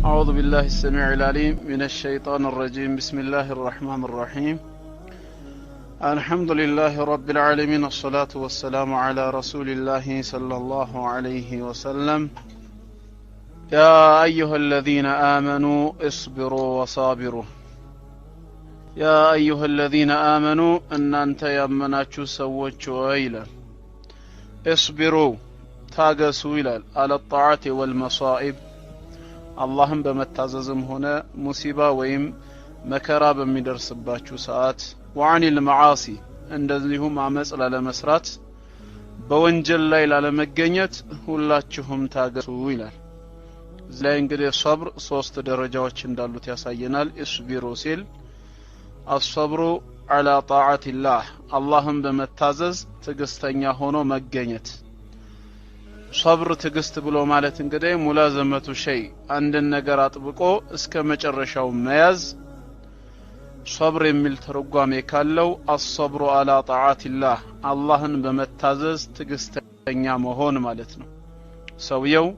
أعوذ بالله السميع العليم من الشيطان الرجيم بسم الله الرحمن الرحيم الحمد لله رب العالمين الصلاة والسلام على رسول الله صلى الله عليه وسلم يا أيها الذين آمنوا اصبروا وصابروا يا أيها الذين آمنوا أن أنت يمناتشو سوّتشو إلى اصبروا تاقسوا إلى على الطاعة والمصائب اللهم بمتعززم هنا مصيبة ويم مكرا بمدرسباتشو ساعات وعن المعاصي እንደዚሁም አመጽ ላለመስራት በወንጀል ላይ ላለመገኘት ሁላችሁም ታገሱ ይላል። እዚህ እንግዲህ ሶብር ሶስት ደረጃዎች እንዳሉት ያሳየናል። እስቢሩ ሲል አስብሩ አላ ጣዓቲላህ አላህን በመታዘዝ ትግስተኛ ሆኖ መገኘት። ሶብር ትግስት ብሎ ማለት እንግዲህ ሙላዘመቱ ሸይ አንድን ነገር አጥብቆ እስከ መጨረሻው መያዝ ሶብር የሚል ተርጓሜ ካለው አስብሩ አላ ጣዓቲላህ አላህን በመታዘዝ ትግስተኛ መሆን ማለት ነው። ሰውየው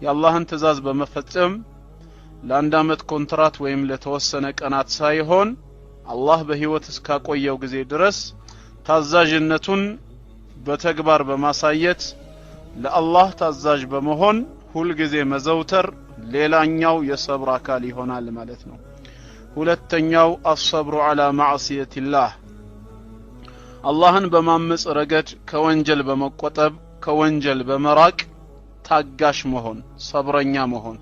የአላህን ትእዛዝ በመፈጸም ለአንድ አመት ኮንትራት ወይም ለተወሰነ ቀናት ሳይሆን አላህ በህይወት እስካቆየው ጊዜ ድረስ ታዛዥነቱን በተግባር በማሳየት ለአላህ ታዛዥ በመሆን ሁሉ ጊዜ መዘውተር ሌላኛው የሰብር አካል ይሆናል ማለት ነው። ሁለተኛው አስብሩ አላ ማዕሲየቲላህ አላህን በማመጽ ረገድ ከወንጀል በመቆጠብ ከወንጀል በመራቅ ታጋሽ መሆን ሰብረኛ መሆን።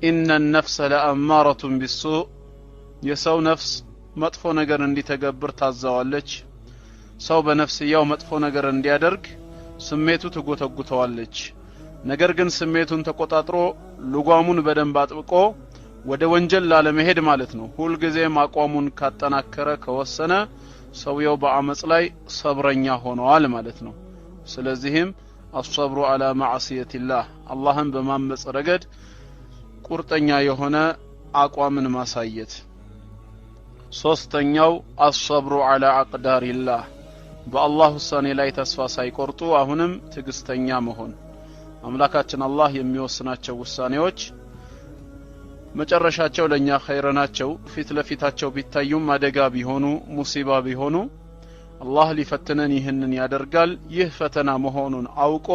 ኢነ النفس لأمارة بالسوء የሰው ነፍስ መጥፎ ነገር እንዲተገብር ታዛዋለች። ሰው በነፍስያው መጥፎ ነገር እንዲያደርግ ስሜቱ ትጎተጉተዋለች። ነገር ግን ስሜቱን ተቆጣጥሮ ልጓሙን በደንብ አጥብቆ ወደ ወንጀል ላለመሄድ ማለት ነው ሁሉ ጊዜ አቋሙን ካጠናከረ ከወሰነ ሰውየው በአመጽ ላይ ሰብረኛ ሆኗል ማለት ነው። ስለዚህም አስብሩ አላ ማዕሲየቲላህ አላህን በማመጽ ረገድ ቁርጠኛ የሆነ አቋምን ማሳየት። ሶስተኛው አስብሩ አላ አቅዳሪላህ በአላህ ውሳኔ ላይ ተስፋ ሳይቆርጡ አሁንም ትግስተኛ መሆን። አምላካችን አላህ የሚወስናቸው ውሳኔዎች መጨረሻቸው ለኛ ኸይር ናቸው። ፊት ለፊታቸው ቢታዩም አደጋ ቢሆኑ ሙሲባ ቢሆኑ አላህ ሊፈትነን ይህንን ያደርጋል። ይህ ፈተና መሆኑን አውቆ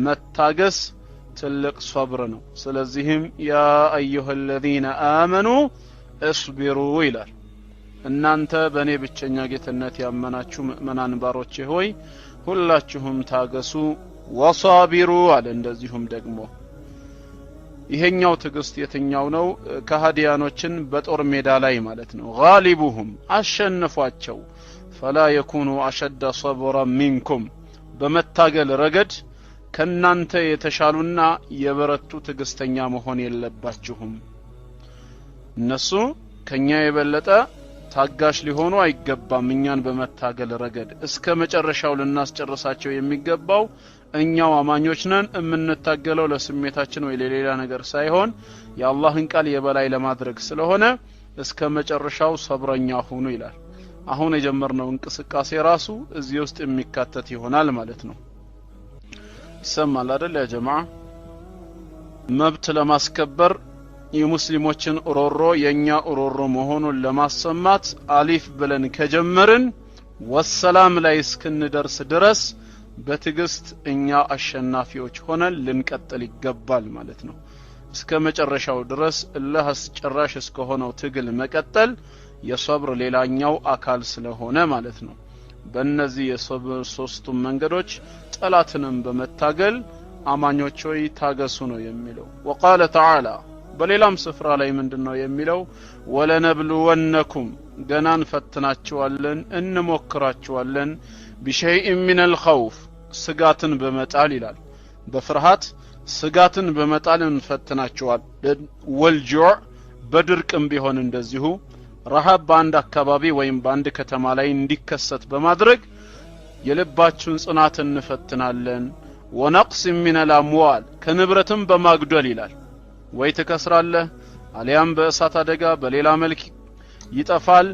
መታገስ ትልቅ ሶብር ነው። ስለዚህም ያ አዩሃ الذين آمنوا اصبروا ይላል። እናንተ በእኔ ብቸኛ ጌትነት ያመናችሁ ምእመናን ባሮቼ ሆይ ሁላችሁም ታገሱ ወሳቢሩ አለ። እንደዚሁም ደግሞ ይሄኛው ትግስት የትኛው ነው? ከሃዲያኖችን በጦር ሜዳ ላይ ማለት ነው ጋሊቡሁም አሸንፏቸው فلا يكونوا اشد صبرا منكم በመታገል ረገድ ከናንተ የተሻሉና የበረቱ ትግስተኛ መሆን የለባችሁም። እነሱ ከኛ የበለጠ ታጋሽ ሊሆኑ አይገባም። እኛን በመታገል ረገድ እስከ መጨረሻው ልናስጨርሳቸው የሚገባው እኛው አማኞች ነን። እምንታገለው ለስሜታችን ወይ ለሌላ ነገር ሳይሆን የአላህን ቃል የበላይ ለማድረግ ስለሆነ እስከ መጨረሻው ሰብረኛ ሁኑ ይላል። አሁን የጀመርነው እንቅስቃሴ ራሱ እዚህ ውስጥ የሚካተት ይሆናል ማለት ነው። ይሰማል አይደል ያ ጀማዓ? መብት ለማስከበር የሙስሊሞችን ኦሮሮ የኛ ኦሮሮ መሆኑን ለማሰማት አሊፍ ብለን ከጀመርን ወሰላም ላይ እስክንደርስ ድረስ በትግስት እኛ አሸናፊዎች ሆነን ልንቀጥል ይገባል ማለት ነው። እስከ መጨረሻው ድረስ አላህ አስጨራሽ እስከሆነው ትግል መቀጠል የሶብር ሌላኛው አካል ስለሆነ ማለት ነው። በእነዚህ የሶብር ሶስቱም መንገዶች ጠላትንም በመታገል አማኞች ሆይ ታገሱ ነው የሚለው። وقال تعالى በሌላም ስፍራ ላይ ምንድነው የሚለው? ወለነብሉወነኩም ገናን ፈትናችኋለን እንሞክራችኋለን بشيء من الخوف ስጋትን በመጣል ይላል። በፍርሃት ስጋትን በመጣል እንፈትናችኋለን። ወልጁዕ በድርቅም ቢሆን እንደዚሁ ረሃብ በአንድ አካባቢ ወይም በአንድ ከተማ ላይ እንዲከሰት በማድረግ የልባችሁን ጽናት እንፈትናለን። ወነቅስ من الاموال ከንብረትም በማግደል ይላል። ወይ ተከስራለህ አሊያም በእሳት አደጋ በሌላ መልክ ይጠፋል።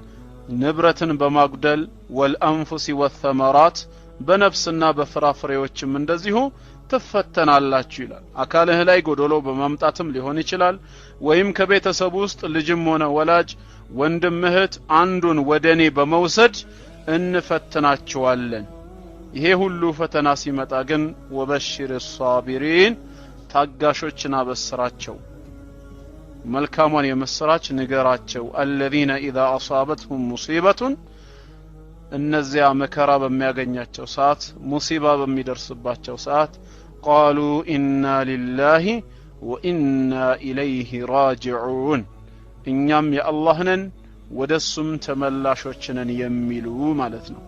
ንብረትን በማግደል ወልአንፉስ ወተመራት በነፍስና በፍራፍሬዎችም እንደዚሁ ትፈተናላችሁ ይላል። አካልህ ላይ ጎዶሎ በማምጣትም ሊሆን ይችላል ወይም ከቤተሰብ ውስጥ ልጅም ሆነ ወላጅ ወንድም እህት አንዱን ወደኔ በመውሰድ እንፈትናቸዋለን። ይሄ ሁሉ ፈተና ሲመጣ ግን ወበሽር الصابرين ታጋሾችን አበስራቸው መልካሙን የመስራች ንገራቸው الذين اذا اصابتهم مصيبه እነዚያ መከራ በሚያገኛቸው ሰዓት ሙሲባ በሚደርስባቸው ሰዓት قالوا إنا لله وإنا إليه راجعون እኛም የአላህ ነን ወደሱም ተመላሾች ነን የሚሉ ማለት ነው።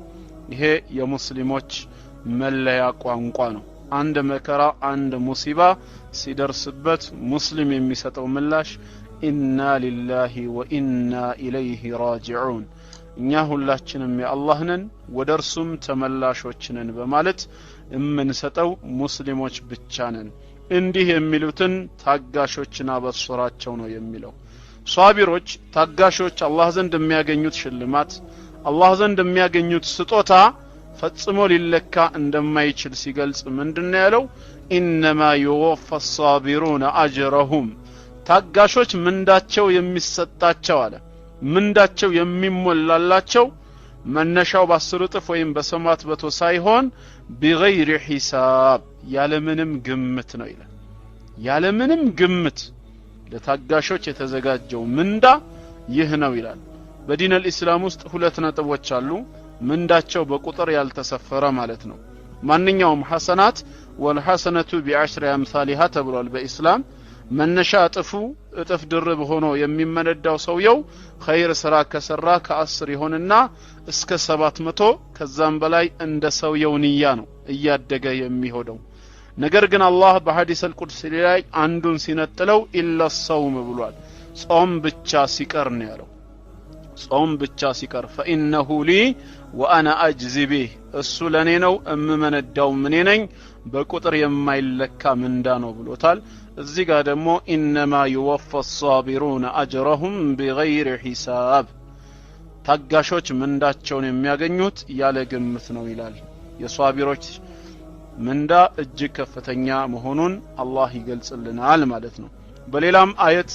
ይሄ የሙስሊሞች መለያ ቋንቋ ነው። አንድ መከራ አንድ ሙሲባ ሲደርስበት ሙስሊም የሚሰጠው ምላሽ ኢና ሊላሂ ወኢና ኢለይሂ ራጂዑን እኛ ሁላችንም የአላህ ነን ወደርሱም ተመላሾች ነን በማለት የምንሰጠው ሙስሊሞች ብቻ ነን። እንዲህ የሚሉትን ታጋሾችን አበስራቸው ነው የሚለው። ሷቢሮች ታጋሾች አላህ ዘንድ የሚያገኙት ሽልማት አላህ ዘንድ የሚያገኙት ስጦታ ፈጽሞ ሊለካ እንደማይችል ሲገልጽ ምንድነው ያለው? ኢንማ يوفى الصابرون اجرهم ታጋሾች ምንዳቸው የሚሰጣቸው አለ ምንዳቸው የሚሞላላቸው መነሻው በ10 እጥፍ ወይም በሰማት በቶ ሳይሆን بغير حساب ያለምንም ግምት ነው ይላል። ያለምንም ግምት ለታጋሾች የተዘጋጀው ምንዳ ይህ ነው ይላል። በዲን الاسلام ውስጥ ሁለት ነጥቦች አሉ ምንዳቸው በቁጥር ያልተሰፈረ ማለት ነው። ማንኛውም ሐሰናት ወልሐሰነቱ ቢዐሽሪ አምሳሊሃ ተብሏል በእስላም። መነሻ እጥፍ ድርብ ሆኖ የሚመነዳው ሰውየው ኸይር ስራ ከሰራ ከ10 ይሆንና እስከ 700 ከዛም በላይ እንደ ሰውየው ንያ ነው እያደገ የሚሆደው። ነገር ግን አላህ በሐዲስ አልቁድሲ ላይ አንዱን ሲነጥለው ኢላ الصوم ብሏል። ጾም ብቻ ሲቀር ነው ያለው። ጾም ብቻ ሲቀር فإنه لي وأنا أجزي به እሱ ለኔ ነው እምመነዳው ምን ነኝ በቁጥር የማይለካ ምንዳ ነው ብሎታል። እዚህ ጋር ደግሞ إنما يوفى الصابرون أجرهم بغير حساب ታጋሾች ምንዳቸውን የሚያገኙት ያለ ግምት ነው ይላል። የሷቢሮች ምንዳ እጅግ ከፍተኛ መሆኑን አላህ ይገልጽልናል ማለት ነው። በሌላም አየት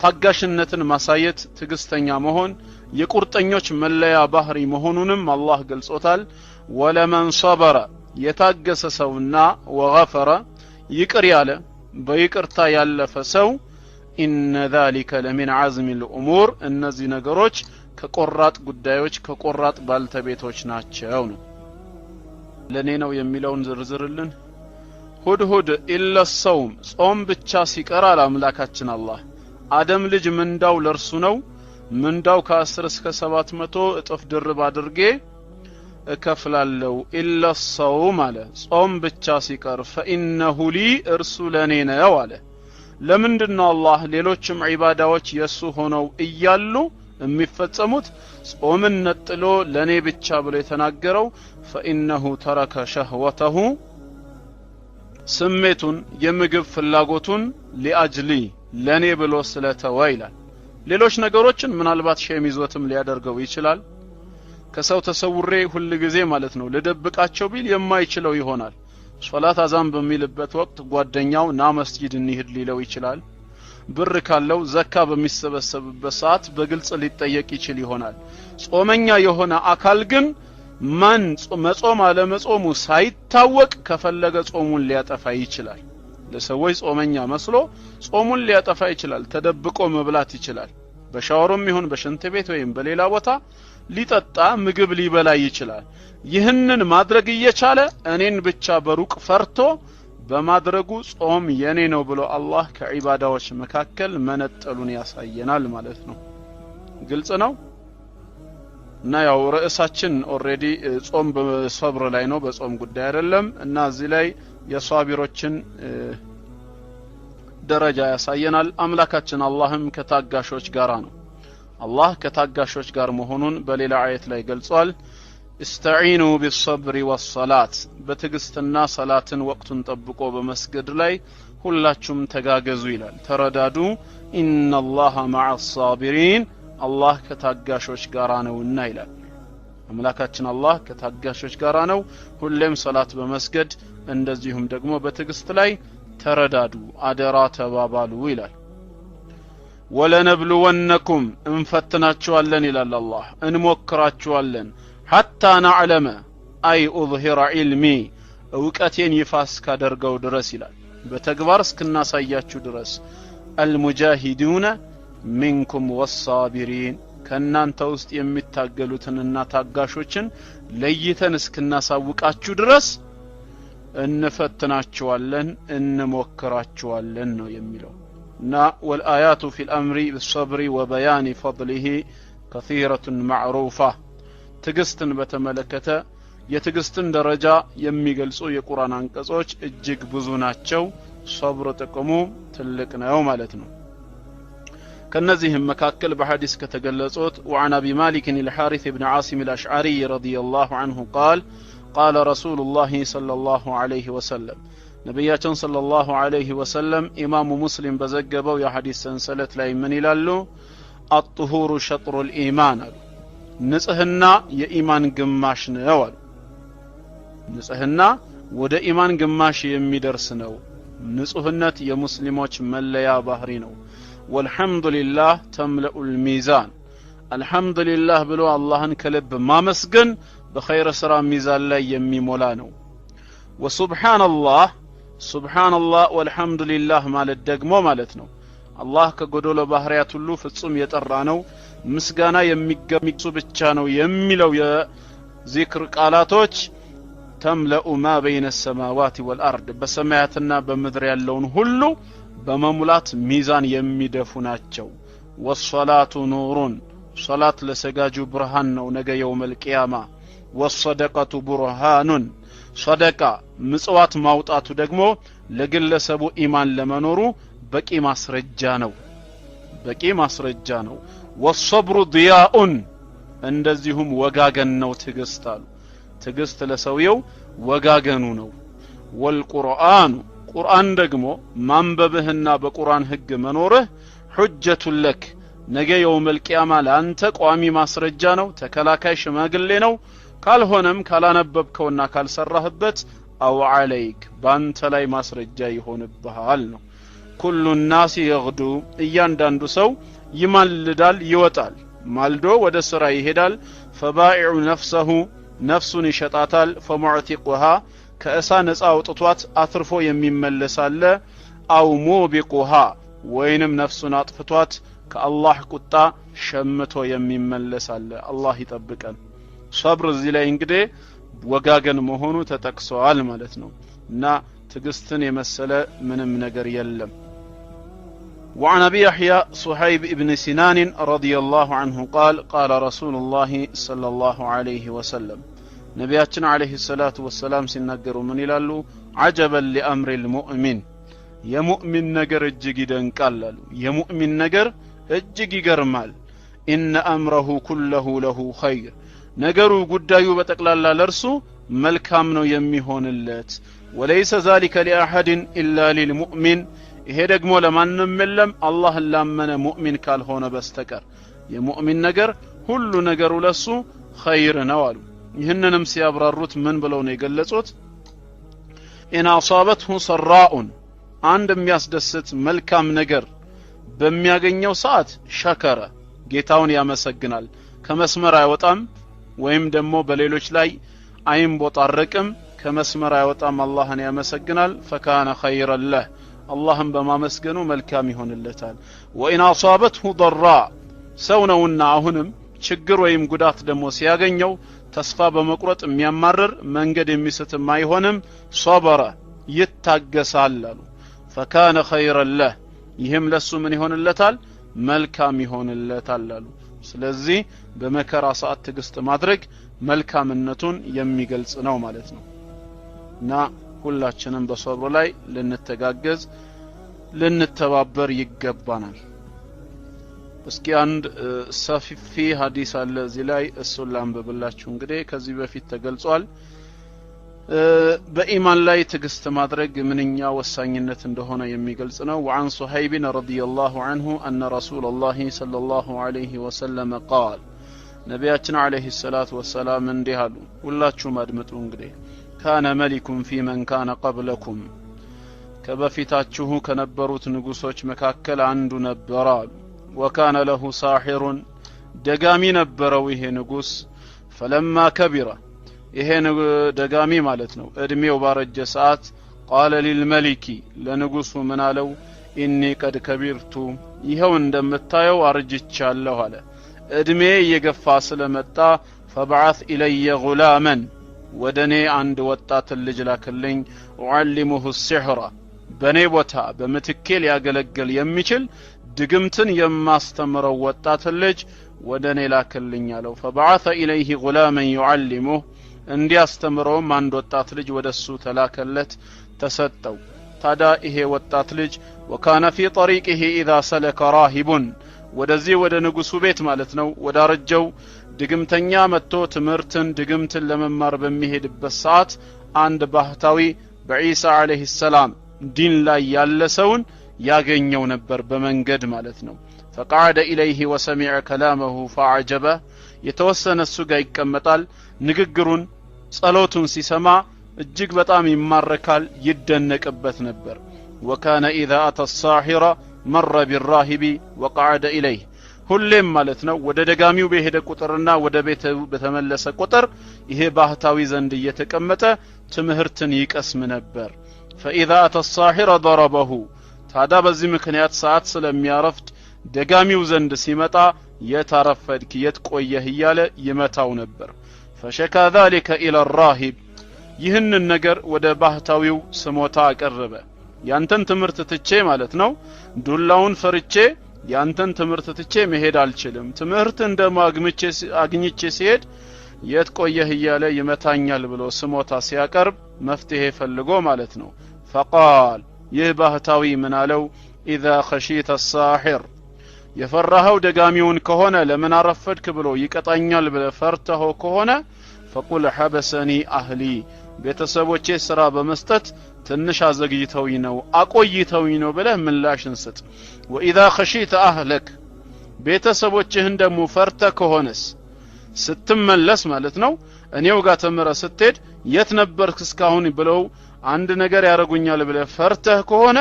ታጋሽነትን ማሳየት ትግስተኛ መሆን የቁርጠኞች መለያ ባህሪ መሆኑንም አላህ ገልጾታል። ወለመን صبر የታገሰ ሰውና ወغفر ይቅር ያለ በይቅርታ ያለፈ ሰው إن ذلك لمن عزم الأمور እነዚህ ነገሮች ከቆራጥ ጉዳዮች ከቆራጥ ባልተቤቶች ናቸው ነው። ለኔ ነው የሚለውን ዝርዝርልን ሁድሁድ ኢላ الصوم ጾም ብቻ ሲቀር አምላካችን አላህ አደም ልጅ ምንዳው ለርሱ ነው ምንዳው ከ10 እስከ 700 እጥፍ ድርብ አድርጌ እከፍላለሁ ኢላ الصوم አለ ጾም ብቻ ሲቀር فإنه لي እርሱ ለኔ ነው አለ። ለምንድነው አላህ ሌሎችም ዒባዳዎች የሱ ሆነው እያሉ የሚፈጸሙት ጾምን ነጥሎ ለኔ ብቻ ብሎ የተናገረው? فإنه ترك شهوته ስሜቱን የምግብ ፍላጎቱን ሊአጅሊ ለኔ ብሎ ስለተወ ይላል። ሌሎች ነገሮችን ምናልባት ሸሚዞትም ሊያደርገው ይችላል። ከሰው ተሰውሬ ሁሉ ጊዜ ማለት ነው ለደብቃቸው ቢል የማይችለው ይሆናል። ሶላት አዛን በሚልበት ወቅት ጓደኛው ና መስጂድ እንሂድ ሊለው ይችላል። ብር ካለው ዘካ በሚሰበሰብበት ሰዓት በግልጽ ሊጠየቅ ይችል ይሆናል። ጾመኛ የሆነ አካል ግን ማን መጾም አለ መጾሙ ሳይታወቅ ከፈለገ ጾሙን ሊያጠፋ ይችላል። ለሰዎች ጾመኛ መስሎ ጾሙን ሊያጠፋ ይችላል። ተደብቆ መብላት ይችላል። በሻወርም ይሁን በሽንት ቤት ወይም በሌላ ቦታ ሊጠጣ ምግብ ሊበላ ይችላል። ይህንን ማድረግ እየቻለ እኔን ብቻ በሩቅ ፈርቶ በማድረጉ ጾም የኔ ነው ብሎ አላህ ከዒባዳዎች መካከል መነጠሉን ያሳየናል ማለት ነው። ግልጽ ነው። እና ያው ርዕሳችን ኦሬዲ ጾም በሰብር ላይ ነው በጾም ጉዳይ አይደለም። እና እዚህ ላይ የሷቢሮችን ደረጃ ያሳየናል። አምላካችን አላህም ከታጋሾች ጋር ነው። አላህ ከታጋሾች ጋር መሆኑን በሌላ አየት ላይ ገልጿል። استعينوا بالصبر والصلاة በትግስትና ሰላትን ወቅቱን ጠብቆ በመስገድ ላይ ሁላችሁም ተጋገዙ ይላል። ተረዳዱ إن الله مع الصابرين አላህ ከታጋሾች ጋር ነውና ይላል። አምላካችን አላህ ከታጋሾች ጋራ ነው ሁሌም ሶላት በመስገድ እንደዚሁም ደግሞ በትግስት ላይ ተረዳዱ አደራ ተባባሉ ይላል ወለነብሉወነኩም እንፈትናችኋለን ይላል አላህ እንሞክራችኋለን حتى نعلم أي أظهر علمي እውቀቴን ይፋ እስካደርገው ድረስ ይላል በተግባር እስክናሳያችሁ ድረስ المجاهدون منكم والصابرين ከናንተ ውስጥ የሚታገሉትንና ታጋሾችን ለይተን እስክናሳውቃችሁ ድረስ እንፈትናችኋለን እንሞክራችኋለን ነው የሚለው እና والآيات في الأمر بالصبر وبيان فضله كثيرة معروفة ትግስትን በተመለከተ የትግስትን ደረጃ የሚገልጹ የቁርአን አንቀጾች እጅግ ብዙ ናቸው ሶብር ጥቅሙ ትልቅ ነው ማለት ነው ከነዚህም መካከል በሐዲስ ከተገለጹት وعن ابي مالك الحارث بن عاصم الاشعري رضي الله عنه قال قال رسول الله صلى الله عليه وسلم ነብያችን صلى الله عليه وسلم ኢማሙ ሙስሊም በዘገበው የሐዲስ ሰንሰለት ላይ ምን ይላሉ الطهور شطر الايمان ንጽህና የኢማን ግማሽ ነው አሉ ንጽህና ወደ ኢማን ግማሽ የሚደርስ ነው ንጹህነት የሙስሊሞች መለያ ባህሪ ነው ወልሐምዱሊላህ ተምለኡል ሚዛን አልሐምዱሊላህ ብሎ አላህን ከልብ ማመስገን በኸይር ስራ ሚዛን ላይ የሚሞላ ነው ወሱብሃንአላህ ሱብሃንአላህ ወልሐምዱሊላህ ማለት ደግሞ ማለት ነው አላህ ከጎዶሎ ባህሪያት ሁሉ ፍጹም የጠራ ነው ምስጋና የሚገሚሱ ብቻ ነው የሚለው የዚክር ቃላቶች ተምለኡ ማ በይነ السماوات والارض በሰማያትና በምድር ያለውን ሁሉ በመሙላት ሚዛን የሚደፉ ናቸው ወሶላቱ ኑሩን ሶላት ለሰጋጁ ብርሃን ነው ነገ የውመል ቂያማ ወሰደቀቱ ቡርሃኑን ሰደቃ ምጽዋት ማውጣቱ ደግሞ ለግለሰቡ ኢማን ለመኖሩ በቂ ማስረጃ ነው ወሰብሩ ዲያኡን እንደዚሁም ወጋገን ነው ትግስት አሉ ትግስት ለሰውየው ወጋገኑ ነው ወልቁርአን ቁርአን ደግሞ ማንበብህና በቁርአን ህግ መኖርህ ሁጀቱ ለክ ነገ የውመል ቂያማ ለአንተ ቋሚ ማስረጃ ነው ተከላካይ ሽማግሌ ነው ካልሆነም ካላነበብከውና ካልሰራህበት አው አለይክ ባንተ ላይ ማስረጃ ይሆንብሃል ነው ኩሉ الناس يغدو እያንዳንዱ ሰው ይማልዳል ይወጣል ማልዶ ወደ ስራ ይሄዳል فبائع نفسه ነፍሱን ይሸጣታል فمعتقها ከእሳ ነፃ አውጥቷት አትርፎ የሚመለሳለ አው ሙቢቁها ወይንም ነፍሱን አጥፍቷት ከአላህ ቁጣ ሸምቶ የሚመለሳለ አላህ ይጠብቀን ሶብር እዚህ ላይ እንግዲህ ወጋገን መሆኑ ተጠቅሷል ማለት ነው እና ትግስትን የመሰለ ምንም ነገር የለም وعن ابي يحيى صهيب ابن سنان رضي الله عنه قال قال رسول الله صلى الله عليه وسلم ነብያችን አለይሂ ሰላቱ ወሰለም ሲናገሩ ምን ይላሉ عجبا لامر المؤمن የሙእሚን ነገር እጅግ ይደንቃል አሉ የሙእሚን ነገር እጅግ ይገርማል ان امره كله له خير ነገሩ ጉዳዩ በተቀላላ ለርሱ መልካም ነው የሚሆንለት وليس ذلك لاحد الا للمؤمن ይሄ ደግሞ ለማንም የለም አላህን ላመነ ሙእሚን ካልሆነ በስተቀር የሙእሚን ነገር ሁሉ ነገሩ ለሱ ኸይር ነው አሉ ይህንንም ሲያብራሩት ምን ብለው ነው የገለጹት ኢን አሳበቱ ሰራኡን አንድ የሚያስደስት መልካም ነገር በሚያገኘው ሰዓት ሸከረ ጌታውን ያመሰግናል ከመስመር አይወጣም ወይም ደግሞ በሌሎች ላይ አይንቦጣረቅም ከመስመር አይወጣም አላህን ያመሰግናል ፈካነ ኸይረን ለህ አላህን በማመስገኑ መልካም ይሆንለታል ወኢን አሳበቱ ضራ ሰው ነውና አሁንም ችግር ወይም ጉዳት ደግሞ ሲያገኘው ተስፋ በመቁረጥ የሚያማርር መንገድ የሚስትም አይሆንም ሶበረ ይታገሳል አሉ ፈካነ ኸይረን ለህ ይህም ለሱ ምን ይሆንለታል መልካም ይሆንለታል አሉ ስለዚህ በመከራ ሰዓት ትግስት ማድረግ መልካምነቱን የሚገልጽ ነው ማለት ነው እና ሁላችንም በሶብር ላይ ልንተጋገዝ ልንተባበር ይገባናል እስኪ አንድ ሰፊ ሐዲስ አለ እዚህ ላይ እሱን ላንብብላችሁ እንግዲህ ከዚህ በፊት ተገልጿል በኢማን ላይ ትግስት ማድረግ ምንኛ ወሳኝነት እንደሆነ የሚገልጽ ነው وعن صهيب رضي الله عنه أن رسول الله صلى الله عليه وسلم قال ነቢያችን አለይሂ ሰላቱ ወሰላም እንዲህ አሉ ሁላችሁም አድምጡ እንግዲህ ካነ መሊኩም ፊ መን ካነ ቀብለኩም ከበፊታችሁ ከነበሩት ንጉሶች መካከል አንዱ ነበር አሉ ወካነ ለሁ ሳሂሩን ደጋሚ ነበረው ይሄ ንጉስ ፈለማ ከቢራ ይሄ ደጋሚ ማለት ነው እድሜው ባረጀ ሰዓት ቃለ ሊልመሊኪ ለንጉሱ ምን አለው ኢኒ ቀድ ከቢርቱ ይሄው እንደምታየው አርጅቻለሁ አለ እድሜ እየገፋ ስለመጣ ፈበዓት ኢለየ ጉላመን ወደኔ አንድ ወጣት ልጅ ላክልኝ ወዓሊሙሁ ሲሕራ በኔ ቦታ በምትኬ ሊያገለግል የሚችል ድግምትን የማስተምረው ወጣት ልጅ ወደኔ ላክልኝ አለው ፈበዓተ ኢለይሂ ጉላመን يعلمه እንዲያስተምረውም አንድ ወጣት ልጅ ወደሱ ተላከለት ተሰጠው ታዳ ይሄ ወጣት ልጅ وكان في طريقه اذا سلك راهب ወደዚህ ወደ ንጉሱ ቤት ማለት ነው ወዳረጀው ድግምተኛ መጥቶ ትምርትን ድግምትን ለመማር በሚሄድበት ሰዓት አንድ ባህታዊ በኢሳ አለይሂ ሰላም ዲን ላይ ያለ ሰውን ያገኘው ነበር በመንገድ ማለት ነው فقعد إليه وسمع كلامه فعجبه የተወሰነ እሱ ጋር ይቀመጣል ንግግሩን ጸሎቱን ሲሰማ እጅግ በጣም ይማረካል ይደነቅበት ነበር وكان إذا أتى الساحر مر بالراهب وقعد إليه ሁሌም ማለት ነው ወደ ደጋሚው በሄደ ቁጥርና ወደ ቤቱ በተመለሰ ቁጥር ይሄ ባህታዊ ዘንድ እየተቀመጠ ትምህርትን ይቀስም ነበር فإذا أتى الساحر ضربه ታዳ በዚህ ምክንያት ሰዓት ስለሚያረፍድ ደጋሚው ዘንድ ሲመጣ የታረፈድክ የትቆየህ ይያለ ይመታው ነበር فشكى ذلك إلى الراهب ይህንን ነገር ወደ ባህታዊው ስሞታ አቀረበ ያንተን ትምርት ትቼ ማለት ነው ዱላውን ፈርቼ ያንተን ትምርት ትቼ መሄድ አልችልም ትምርት አግኝቼ ሲሄድ የትቆየህ ይያለ ይመታኛል ብሎ ስሞታ ሲያቀርብ መፍትሄ ፈልጎ ማለት ነው فقال ይህ ባህታዊ ምን አለው اذا خشيت الساحر የፈራኸው ደጋሚውን ከሆነ ለምን አረፈድክ ብሎ ይቀጣኛል ብለ ፈርተው ከሆነ فقل حبسني اهلي ቤተሰቦቼ ስራ በመስጠት ትንሽ አዘግይተውኝ ነው አቆይተውኝ ነው ብለ ምላሽን ስጥ واذا خشيت اهلك ቤተሰቦችህን ደሞ ፈርተ ከሆነስ ስትመለስ ማለት ነው እኔው ጋር ተመረ ስትሄድ የት ነበርክ እስካሁን ብለው አንድ ነገር ያረጉኛል ብለ ፈርተህ ከሆነ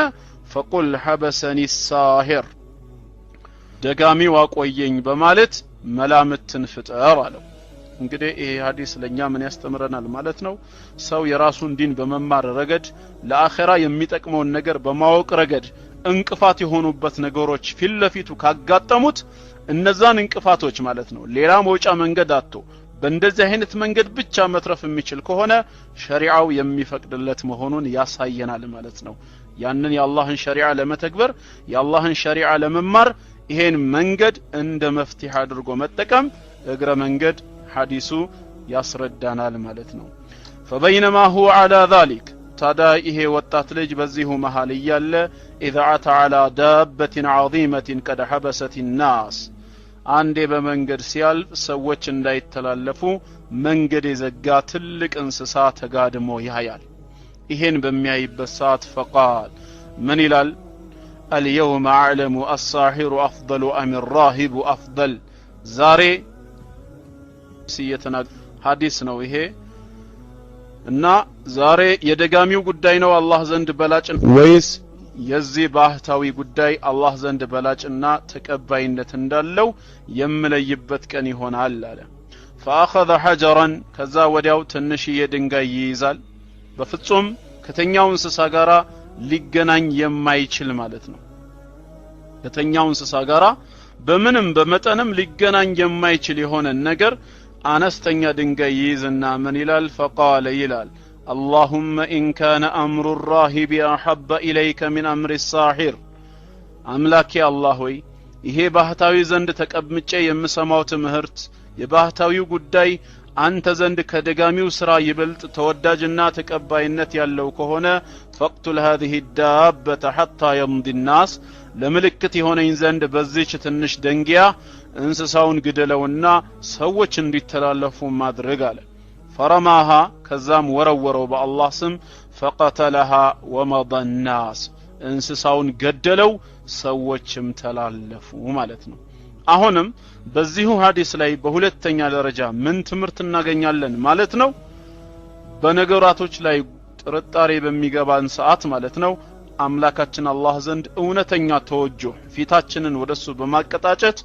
فقل حبسني الساحر ደጋሚው አቆየኝ በማለት መላምትን ፍጠር አለው እንግዲህ ይሄ ሐዲስ ለኛ ምን ያስተምረናል ማለት ነው ሰው የራሱን ዲን በመማር ረገድ ለአኺራ የሚጠቅመውን ነገር በማወቅ ረገድ እንቅፋት የሆኑበት ነገሮች ፊትለፊቱ ካጋጠሙት እነዛን እንቅፋቶች ማለት ነው ሌላ መውጫ መንገድ አጥቶ በእንደዚህ አይነት መንገድ ብቻ መትረፍ የሚችል ከሆነ ሸሪዓው የሚፈቅድለት መሆኑን ያሳየናል ማለት ነው ያንን የአላህን ሸሪዓ ለመተግበር የአላህን ሸሪዓ ለመማር ይሄን መንገድ እንደ መፍትሄ አድርጎ መጠቀም እግረ መንገድ ሐዲሱ ያስረዳናል ማለት ነው فبينما هو على ذلك ታዳ ይሄ ወጣት ልጅ በዚሁ መሃል ይያለ اذا اتى على دابة عظيمة قد حبست الناس አንዴ በመንገድ ሲያልፍ ሰዎች እንዳይተላለፉ መንገድ የዘጋ ትልቅ እንስሳ ተጋድሞ ያያል ይሄን በሚያይበት ሰዓት فقال من ይላል اليوم اعلم الساحر افضل ام الراهب افضل ዛሬ ሲየተና ሐዲስ ነው ይሄ እና ዛሬ የደጋሚው ጉዳይ ነው አላህ ዘንድ በላጭ ወይስ የዚህ ባህታዊ ጉዳይ አላህ ዘንድ በላጭና ተቀባይነት እንዳለው የምለይበት ቀን ይሆናል አለ فاخذ حجرا ከዛ ወዲያው ትንሽዬ ድንጋይ ይይዛል በፍጹም ከተኛው እንስሳ ጋራ ሊገናኝ የማይችል ማለት ነው ከተኛው እንስሳ ጋራ በምንም በመጠንም ሊገናኝ የማይችል የሆነ ነገር አነስተኛ ድንጋይ ይይዝና ምን ይላል فقال ይላል اللهم إن كان أمر الراهب أحب إليك من أمر الساحر أملاك يا الله وي ይሄ ባህታዊ ዘንድ ተቀምጬ የምሰማው ትምህርት የባህታዊው ጉዳይ አንተ ዘንድ ከደጋሚው ስራ ይበልጥ ተወዳጅና ተቀባይነት ያለው ከሆነ فقتل هذه الدابة حتى يمضي الناس ለምልክት የሆነኝ ዘንድ በዚህች ትንሽ ደንጊያ እንስሳውን ግደለውና ሰዎች እንዲተላለፉ ማድረግ አለ فرماها ከዛም ወረወረው በአላህ ስም فقتلها ومضى الناس እንስሳውን ገደለው ሰዎችም ተላለፉ ማለት ነው አሁንም በዚሁ ሐዲስ ላይ በሁለተኛ ደረጃ ምን ትምህርት እናገኛለን ማለት ነው? በነገራቶች ላይ ጥርጣሬ በሚገባን ሰዓት ማለት ነው አምላካችን አላህ ዘንድ እውነተኛ ተወጁህ ፊታችንን ወደሱ በማቀጣጨት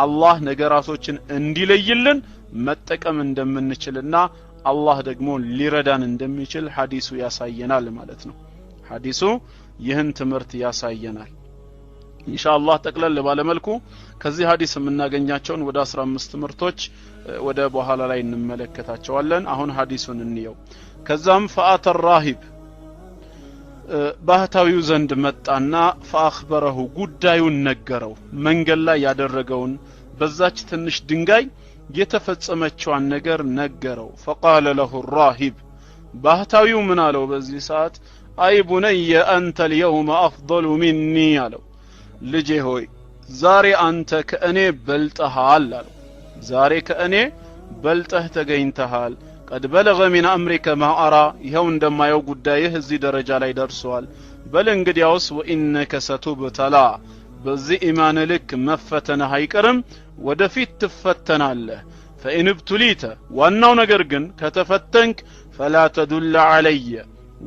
አላህ ነገራቶችን እንዲለይልን መጠቀም እንደምንችልና አላህ ደግሞ ሊረዳን እንደሚችል ሐዲሱ ያሳየናል ማለት ነው። ሐዲሱ ይህን ትምህርት ያሳየናል። ኢንሻአላህ ጠቅለል ባለ መልኩ ከዚህ ሐዲስ የምናገኛቸውን ወደ 15 ትምህርቶች ወደ በኋላ ላይ እንመለከታቸዋለን። አሁን ሐዲሱን እንየው። ከዛም ፈአተ الراهب ባህታዊው ዘንድ መጣና فاخبره ጉዳዩን ነገረው። መንገድ ላይ ያደረገውን በዛች ትንሽ ድንጋይ የተፈጸመችዋን ነገር ነገረው። فقال له الراهب ባህታዊው ምን አለው በዚህ ሰዓት? አይ ቡነየ አንተ اليوم افضل مني አለው። ልጄ ሆይ ዛሬ አንተ ከእኔ በልጠሃል አለው። ዛሬ ከእኔ በልጠህ ተገኝተሃል። قد بلغ من امرك ما ارى ይሄው እንደማየው ጉዳይህ እዚህ ደረጃ ላይ ደርሷል። በል እንግዲያውስ ወኢነከ ሰቱብተላ በዚህ ኢማን ልክ መፈተንህ አይቀርም፣ ወደፊት ትፈተናለህ። فإن ابتليت ዋናው ነገር ግን ከተፈተንክ فلا تدل علي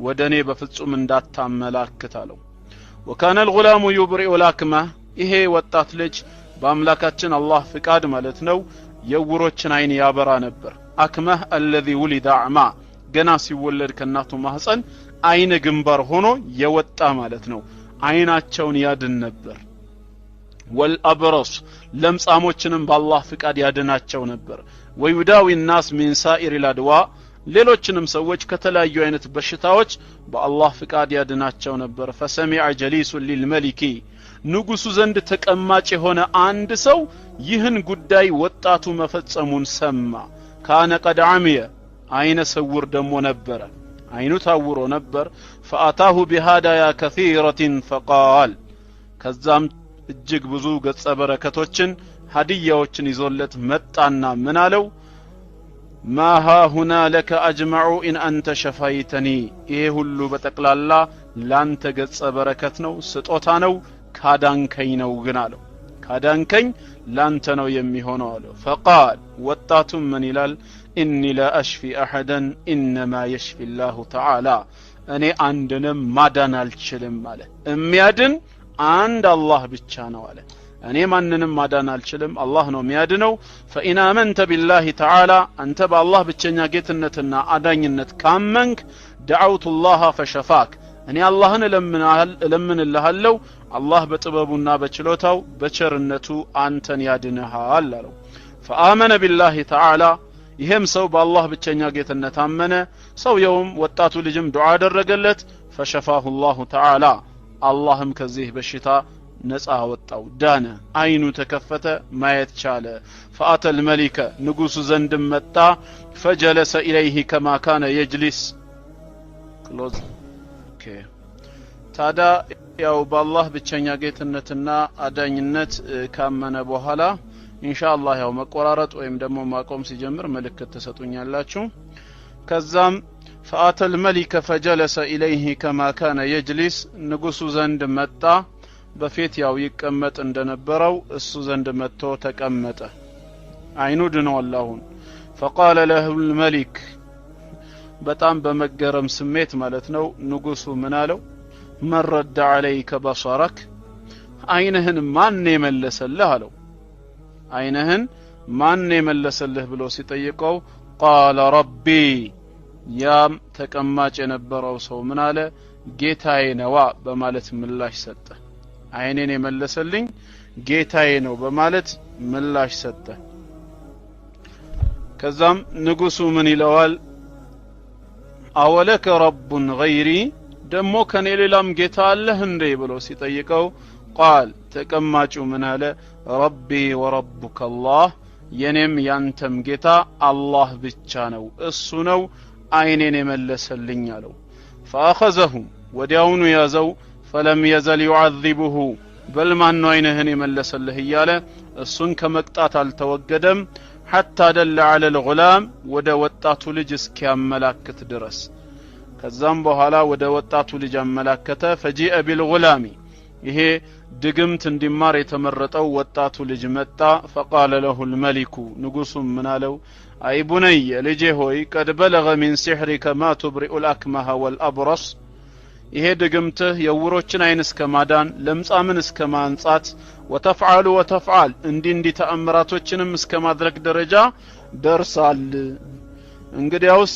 ወደኔ በፍጹም እንዳታመላክት አለው። وكان الغلام يبرئ الاكمه ይሄ ወጣት ልጅ በአምላካችን አላህ ፍቃድ ማለት ነው የውሮችን አይን ያበራ ነበር። አክመህ الذي ولد اعمى ገና ሲወለድ ከናቱ ማህፀን አይነ ግንባር ሆኖ የወጣ ማለት ነው። አይናቸውን ያድን ነበር። والابرص ለምጻሞችንም በአላህ ፍቃድ ያድናቸው ነበር። ويداوي الناس من سائر الادواء ሌሎችንም ሰዎች ከተለያዩ አይነት በሽታዎች በአላህ ፍቃድ ያድናቸው ነበር። فسمع جليس للملك ንጉሱ ዘንድ ተቀማጭ የሆነ አንድ ሰው ይህን ጉዳይ ወጣቱ መፈጸሙን ሰማ። ካነ قد عمي አይነ ስውር ደሞ ነበር፣ አይኑ ታውሮ ነበር። فاتاه بهدايا كثيرة فقال ከዛም እጅግ ብዙ ገጸ በረከቶችን ሀዲያዎችን ይዞለት መጣና ምን አለው? ما ها هنا لك اجمع ان انت شفيتني ይሄ ሁሉ በጠቅላላ ላንተ ገጸ በረከት ነው፣ ስጦታ ነው፣ ካዳንከኝ ነው ግን አለው። ካዳንከኝ ላንተ ነው የሚሆነው አለው። فقال ወጣቱም ምን ይላል? اني لا اشفي احدا انما يشفي الله تعالى እኔ አንድንም ማዳን አልችልም ማለት የሚያድን አንድ አላህ ብቻ ነው አለ። እኔ ማንንም ማዳን አልችልም፣ አላህ ነው የሚያድነው። فإن آمنت بالله تعالى አንተ በአላህ ብቸኛ ጌትነትና አዳኝነት ካመንክ دعوت الله فشفاك እኔ አላህን እለምንልሃለሁ፣ አላህ በጥበቡና በችሎታው በቸርነቱ አንተን ያድንሃል አለው። فآمن بالله تعالى ይሄም ሰው በአላህ ብቸኛ ጌትነት አመነ። ሰውየውም ወጣቱ ልጅም ዱዓ አደረገለት። فشفاه الله تعالى አላህም ከዚህ በሽታ ነፃ ወጣው፣ ዳነ፣ አይኑ ተከፈተ፣ ማየት ቻለ። فأتى الملك ንጉሱ ዘንድ መጣ። فجلس إليه كما كان يجلس close ታዳ ያው በአላህ ብቸኛ ጌትነትና አዳኝነት ካመነ በኋላ ኢንሻአላህ ያው መቆራረጥ ወይም ደግሞ ማቆም ሲጀምር ምልክት ተሰጡኛላችሁ። ከዛም فأتى الملك فجلس إليه كما كان يجلس ንጉሱ ዘንድ መጣ። በፊት ያው ይቀመጥ እንደነበረው እሱ ዘንድ መጥቶ ተቀመጠ። አይኑ ድኗል አሁን። فقال له الملك በጣም በመገረም ስሜት ማለት ነው ንጉሱ ምን አለው? من رد عليك بصرك አይንህን ማን የመለሰልህ አለው። አይንህን ማን የመለሰልህ ብሎ ሲጠይቀው قال ربي ያም ተቀማጭ የነበረው ሰው ምን አለ? ጌታዬ ነው በማለት ምላሽ ሰጠ። አይኔን የመለሰልኝ ጌታዬ ነው በማለት ምላሽ ሰጠ። ከዛም ንጉሱ ምን ይለዋል? አወለከ ረቡን ገይሪ ደሞ ከኔ ሌላም ጌታ አለህ እንዴ ብሎ ሲጠይቀው ቃል ተቀማጩ ምን አለ? ረቢ ወረቡከ አላህ የኔም ያንተም ጌታ አላህ ብቻ ነው፣ እሱ ነው አይኔን የመለሰልኝ አለው። فاخذه ወዲያውኑ ያዘው። فلم يزل يعذبه بل ማን ነው አይንህን የመለሰልህ እያለ እሱን ከመቅጣት አልተወገደም። حتى دل على الغلام ወደ ወጣቱ ልጅ እስኪያመላክት ድረስ። ከዛም በኋላ ወደ ወጣቱ ልጅ አመላከተ። فجيء بالغلام ይሄ ድግምት እንዲማር የተመረጠው ወጣቱ ልጅ መጣ فقال له الملك ንጉሱም ምን አለው አይ ቡነየ ልጄ ሆይ قد بلغ من سحرك ما تبرئ الأكمه والأبرص ይሄ ድግምትህ የውሮችን አይን እስከ ማዳን ለምጻምን እስከ ማንጻት وتفعل እንዲ ተአምራቶችንም እስከ ማድረግ ደረጃ ደርሳል እንግዲያውስ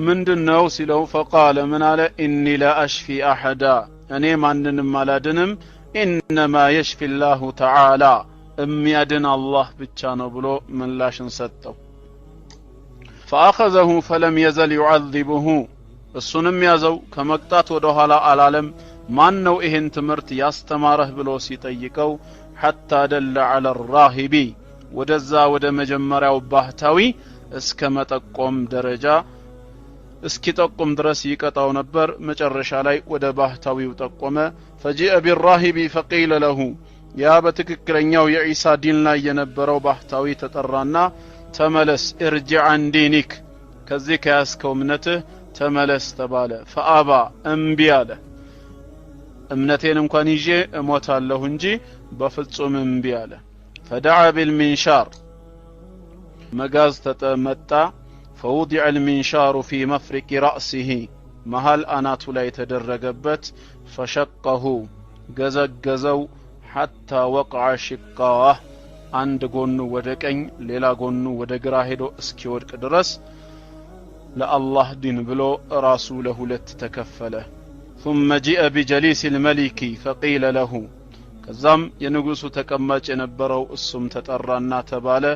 ምንድነው ሲለው فقال من على اني لا اشفي احد እኔ ማንንም አላድንም انما يشفي الله تعالى የሚያድን አላህ ብቻ ነው ብሎ ምላሽን ሰጠው فاخذه فلم يزل يعذبه እሱንም ያዘው ከመቅጣት ወደ ኋላ አላለም ማን ነው ይሄን ትምርት ያስተማረህ ብሎ ሲጠይቀው حتى دل على الراهب ወደዛ ወደ መጀመሪያው ባህታዊ እስከ መጠቆም ደረጃ እስኪጠቁም ድረስ ይቀጣው ነበር መጨረሻ ላይ ወደ ባህታዊው ጠቆመ فجاء بالراهب فقيل له ያ በትክክለኛው የኢሳ ዲን ላይ የነበረው ባህታዊ ተጠራና ተመለስ ارجع عن دينك ከዚህ ከያስከው እምነትህ ተመለስ ተባለ فابى እምቢ አለ እምነቴን እንኳን ይዤ እሞታለሁ እንጂ በፍጹም እምቢ አለ فدعا بالمنشار مغاز تتمتا فوضع المنشار في مفرق رأسه محل أناتو لا يتدرجبت فشقه جزو حتى وقع شقاه عند قنو ودكين ليلا قنو ودقرا هدو اسكيورك درس لالله دين بلو رسوله لتتكفله ثم جاء بجليس الملك فقيل له كزام ينقص تكمج ينبرو السم تترانا تباله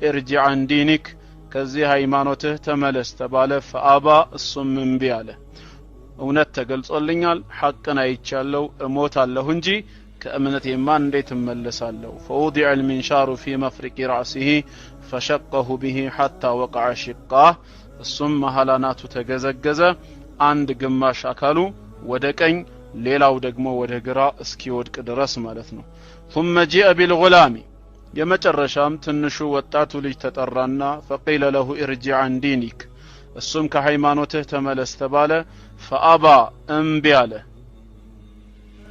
ارجع عن دينك ከዚህ ሃይማኖትህ ተመለስ ተባለ فابى الصم ቢያለ እውነት ተገልጾልኛል ሐቅን አይቻለው እሞታለሁ እንጂ ከእምነቴማ እንዴት እመለሳለሁ فوضع المنشار في مفرق رأسه فشقه به حتى وقع شقاه الصم መሐላናቱ ተገዘገዘ አንድ ግማሽ አካሉ ወደ ቀኝ ሌላው ደግሞ ወደ ግራ እስኪወድቅ ድረስ ማለት ነው ثم جاء بالغلام የመጨረሻም ትንሹ ወጣቱ ልጅ ተጠራና فقيل له ارجع عن دينك እሱም ከሃይማኖትህ ተመለስ ተባለ فابى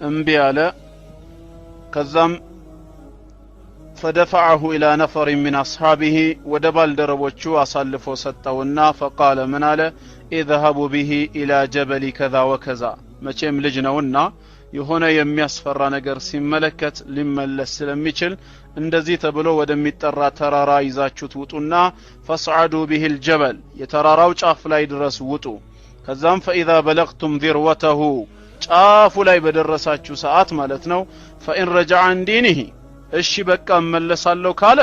እምቢ አለ ከዛም فدفعه الى نفر من اصحابه ودبال دربوቹ አሳልፎ ሰጠውና فقال من على اذهبوا به الى جبل كذا وكذا መቼም ልጅ ነውና የሆነ የሚያስፈራ ነገር ሲመለከት ሊመለስ ስለሚችል እንደዚህ ተብሎ ወደሚጠራ ተራራ ይዛችሁት ውጡና فصعدوا به الجبل የተራራው ጫፍ ላይ ድረስ ውጡ ከዛም فاذا بلغتم ذروته ጫፉ ላይ በደረሳችሁ ሰዓት ማለት ነው فإن رجع عن دينه እሺ በቃ መለሳለሁ ካለ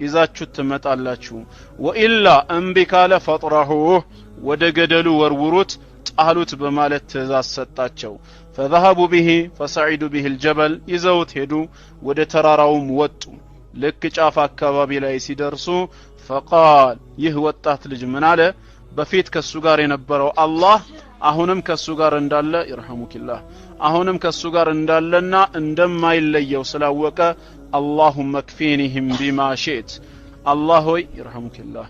ይዛችሁት ትመጣላችሁ وإلا እምቢ ካለ فطرحوه ወደ ገደሉ ወርውሩት ጣሉት በማለት ትእዛዝ ሰጣቸው فذهبوا به فصعدوا به الجبل يزوت هدو وده تراراوم وطو لك ጫፍ አካባቢ ላይ ሲደርሱ فقال ይህ ወጣት ልጅ ምን አለ በፊት ከሱ ጋር የነበረው አላህ አሁንም ከሱ ጋር እንዳለ ይርሐሙከላህ አሁንም ከሱ ጋር እንዳለና እንደማይለየው ስላወቀ اللهم اكفينهم بما شئت الله ሆይ ይርሐሙከላህ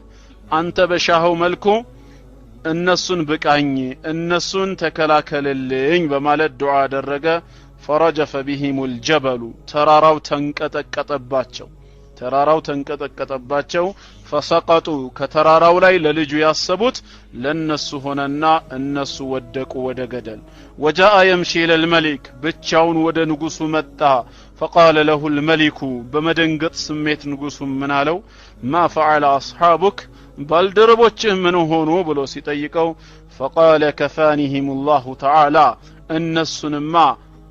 አንተ በሻው መልኩ እነሱን በቃኝ እነሱን ተከላከለልኝ በማለት ዱዓ አደረገ فرجف بهم الجبل ተራራው ተንቀጠቀጠባቸው فسقطوا ከተራራው ላይ ለልጁ ያሰቡት ለነሱ ሆነና እነሱ ወደቁ ወደ ገደል وجاء يمشي الى الملك ብቻውን ወደ ንጉሱ መጣ فقال له الملك በመደንገጥ ስሜት ንጉሱ ምን አለው ما فعل اصحابك ባልደረቦችህ ምን ሆኑ ብሎ ሲጠይቀው فقال كفانهم الله تعالى እነሱንማ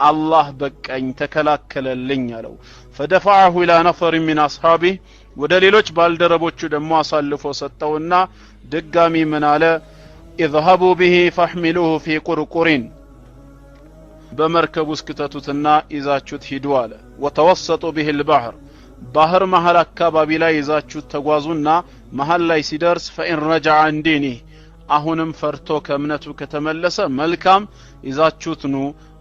አላህ በቀኝ ተከላከለልኝ አለው فدفعه الى نفر من اصحابه ወደ ሌሎች ባልደረቦቹ ደግሞ አሳልፎ ሰጠውና ድጋሚ ምን አለ اذهبوا به فاحملوه في قرقر በመርከቡ እስክተቱትና ይዛችሁት ሂዱ አለ وتوسطوا به البحر ባህር መሃል አካባቢ ላይ ይዛችሁት ተጓዙና መሃል ላይ ሲደርስ فإن رجع عن دينه አሁንም ፈርቶ ከእምነቱ ከተመለሰ መልካም ይዛችሁት ኑ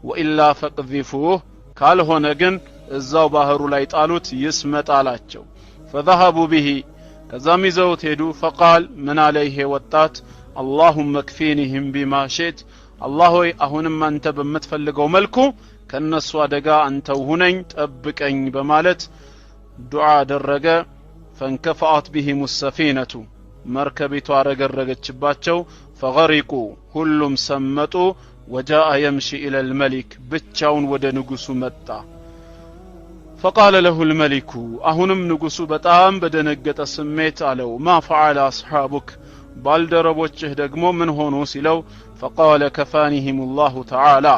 وإلا فقذفوه ካልሆነ ግን እዛው ባህሩ ላይ ጣሉት ይስመጣላቸው فذهبوا به ከዛም ይዘውት ሄዱ فقال من عليه ወጣት اللهم اكفينهم بما شئت الله ሆይ አሁንም አንተ በመትፈልገው መልኩ ከነሱ አደጋ አንተው ሁነኝ ጠብቀኝ በማለት ዱዓ አደረገ فانكفأت بهم السفينة مركبቱ አረገረገችባቸው فغرقوا ሁሉም ሰመጡ وجاء يمشي إلى الملك ብቻውን ወደ ንጉሱ መጣ فقال له الملك አሁንም ንጉሱ በጣም በደነገጠ ስሜት አለው ما فعل أصحابك ባልደረቦችህ ደግሞ ምን ሆኑ ሲለው فقال كفانهم الله تعالى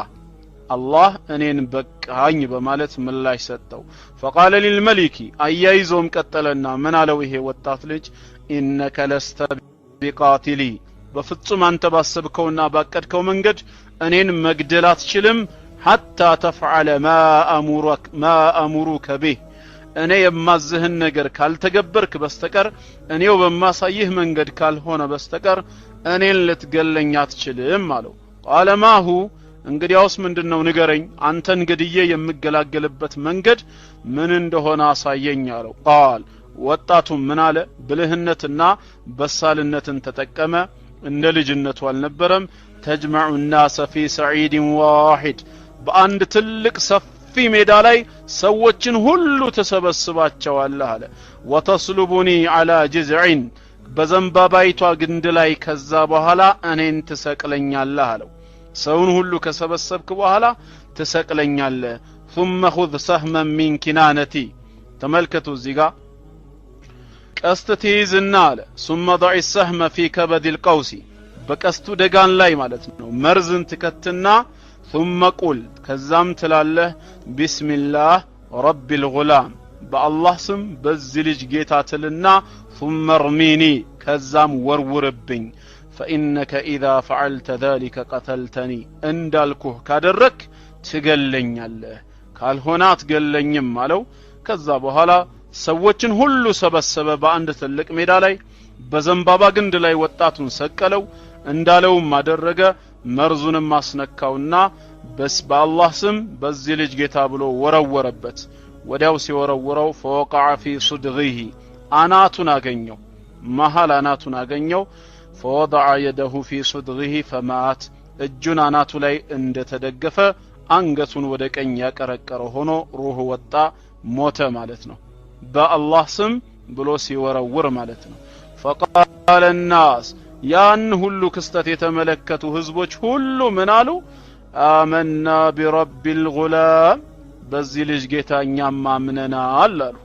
الله እኔን በቃኝ በማለት ምላሽ ሰጠው فقال للملك አያይዞም ቀጠለና ምን አለው ይሄ ወጣት ልጅ إنك لست بقاتلي በፍጹም አንተ ባሰብከውና ባቀድከው መንገድ እኔን መግደል አትችልም حتى تفعل ما أمرك به እኔ የማዝህን ነገር ካልተገበርክ በስተቀር እኔው በማሳይህ መንገድ ካልሆነ በስተቀር እኔን ልትገለኝ አትችልም አለው قال ما هو እንግዲያውስ ምንድነው ንገረኝ አንተን ገድዬ የምገላገልበት መንገድ ምን እንደሆነ አሳየኝ አለው قال ወጣቱም ምን አለ ብልህነትና በሳልነትን ተጠቀመ እንደ ልጅነቱ አልነበረም تجمع الناس في سعيد واحد በአንድ ትልቅ ሰፊ ሜዳ ላይ ሰዎችን ሁሉ ተሰበስባቸዋለህ አለ وتصلبني على جذع በዘንባባይቷ ግንድ ላይ ከዛ በኋላ እኔን ትሰቅለኛለህ አለው ሰውን ሁሉ ከሰበሰብክ በኋላ ትሰቅለኛለህ ثم خذ سهما من كنانتي ተመልከቱ እዚህ ጋር ቀስት ትይዝና አለ ثم ضع السهم في كبد القوس በቀስቱ ደጋን ላይ ማለት ነው መርዝን ትከትና ثم قل ከዛም ትላለህ بسم الله رب الغلام በአላህ ስም በዚህ ልጅ ጌታ ትልና ثم ارميني ከዛም ወርውርብኝ فإنك إذا فعلت ذلك قتلتني እንዳልኩህ ካደረክ ትገለኛለህ ካልሆነ አትገለኝም አለው ከዛ በኋላ ሰዎችን ሁሉ ሰበሰበ በአንድ ትልቅ ሜዳ ላይ በዘንባባ ግንድ ላይ ወጣቱን ሰቀለው እንዳለውም አደረገ መርዙንም አስነካውና በአላህ ስም በዚህ ልጅ ጌታ ብሎ ወረወረበት ወዲያው ሲወረወረው فوقع في صدغه አናቱን አገኘው መሃል አናቱን አገኘው فوضع يده في صدغه فمات እጁን አናቱ ላይ እንደተደገፈ አንገቱን ወደ ቀኝ ያቀረቀረ ሆኖ ሩህ ወጣ ሞተ ማለት ነው በአላህ ስም ብሎ ሲወረውር ማለት ነው فقال الناس ያን ሁሉ ክስተት የተመለከቱ ህዝቦች ሁሉ ምን አሉ آمنا برب الغلام በዚህ ልጅ ጌታኛም አምነናል አሉ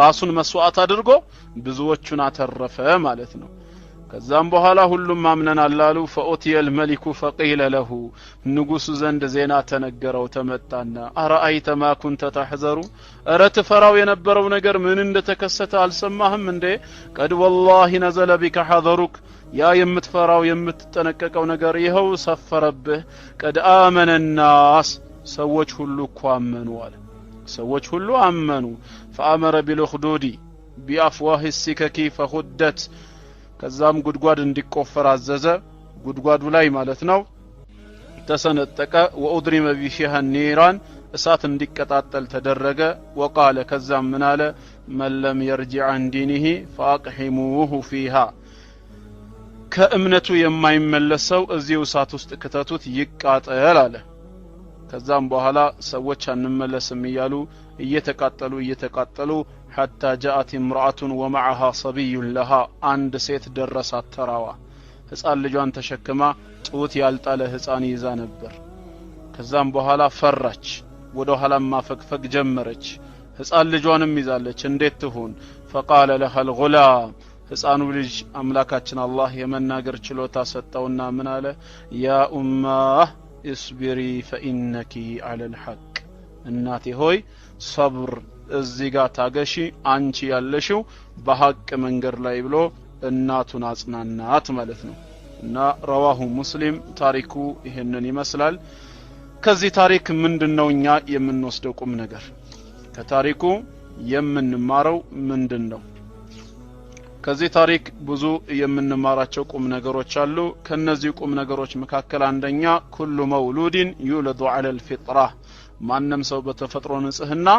ራሱን መስዋዕት አድርጎ ብዙዎቹን አተረፈ ማለት ነው ከዛም በኋላ ሁሉም አምነናል አሉ فأتي الملك فقيل له ንጉሱ ዘንድ ዜና ተነገረው ተመጣና አራአይተ ما كنت تحذر አረተፈራው የነበረው ነገር ምን እንደተከሰተ አልሰማህም እንዴ قد والله نزل بك حذرك ያ የምትፈራው የምትጠነቀቀው ነገር ይሄው ሰፈረብህ قد آمن الناس ሰዎች ሁሉ አመኑ አለ ሰዎች ሁሉ አመኑ فأمر بالخدود بأفواه السكك فخدت ከዛም ጉድጓድ እንዲቆፈር አዘዘ ጉድጓዱ ላይ ማለት ነው ተሰነጠቀ وأضرم بفيها النيران እሳት እንዲቀጣጠል ተደረገ وقال ከዛም ምን አለ من لم يرجع عن دينه فاقحموه فيها ከእምነቱ የማይመለሰው እዚሁ እሳት ውስጥ ከተቱት ይቃጠል አለ ከዛም በኋላ ሰዎች አንመለስም ይያሉ እየተቃጠሉ حتى جاءت امرأة ومعها صبي لها عند ሴት ደረሳት ተራዋ ህፃን ልጇን ተሸክማ ጡት ያልጣለ ህፃን ይዛ ነበር ከዛም በኋላ ፈራች ወደ ኋላ ማፈግፈግ ጀመረች ህፃን ልጇንም ይዛለች እንዴት ትሁን فقال لها الغلام ህፃኑ ልጅ አምላካችን አላህ የመናገር ችሎታ ሰጠውና ምን አለ ያ ኡማህ اصبري فإنك على الحق እናቴ ሆይ صبر እዚህ ጋር ታገሺ አንቺ ያለሽው በሐቅ መንገድ ላይ ብሎ እናቱን አጽናናት ማለት ነው እና رواه مسلم ታሪኩ ይሄንን ይመስላል ከዚህ ታሪክ ምንድነው እኛ የምንወስደው ቁም ነገር ከታሪኩ የምንማረው ምንድነው ከዚህ ታሪክ ብዙ የምንማራቸው ቁም ነገሮች አሉ ከነዚህ ቁም ነገሮች መካከል አንደኛ ኩሉ መውሉድን ይውለዱ على الفطره ማንንም ሰው በተፈጥሮ ንጽህና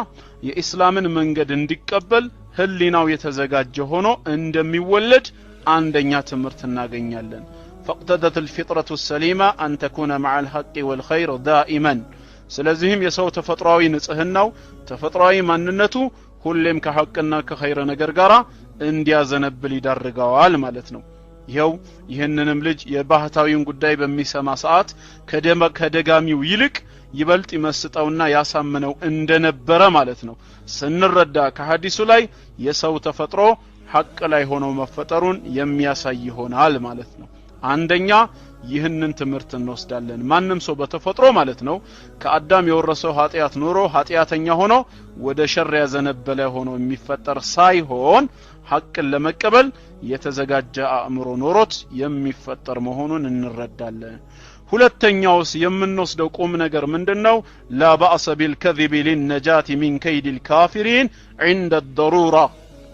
የኢስላምን መንገድ እንዲቀበል ህሊናው የተዘጋጀ ሆኖ እንደሚወለድ አንደኛ ትምህርት እናገኛለን فاقتضت الفطرة السليمة أن تكون مع الحق والخير دائما ስለዚህም የሰው ተፈጥሯዊ ንጽህናው ተፈጥሯዊ ማንነቱ ሁሌም ከሐቅና ከኸይር ነገር ጋር እንዲያዘነብል ይዳርጋዋል ማለት ነው። ይህንንም ልጅ የባህታዊውን ጉዳይ በሚሰማ ሰዓት ከደጋሚው ይልቅ ይበልጥ ይመስጠውና ያሳምነው እንደነበረ ማለት ነው ስንረዳ ከሐዲሱ ላይ የሰው ተፈጥሮ ሐቅ ላይ ሆኖ መፈጠሩን የሚያሳይ ይሆናል ማለት ነው። አንደኛ ይህንን ትምህርት እንወስዳለን። ማንም ሰው በተፈጥሮ ማለት ነው ከአዳም የወረሰው ኃጢያት ኖሮ ኃጢያተኛ ሆኖ ወደ ሸር ያዘነበለ ሆኖ የሚፈጠር ሳይሆን ሐቅን ለመቀበል የተዘጋጀ አእምሮ ኖሮት የሚፈጠር መሆኑን እንረዳለን። ሁለተኛውስ የምንወስደው ቁም ነገር ምንድነው? ላ ባእሰ ቢልከዚብ ሊነጃት ሚን ከይዲል ካፊሪን عند الضروره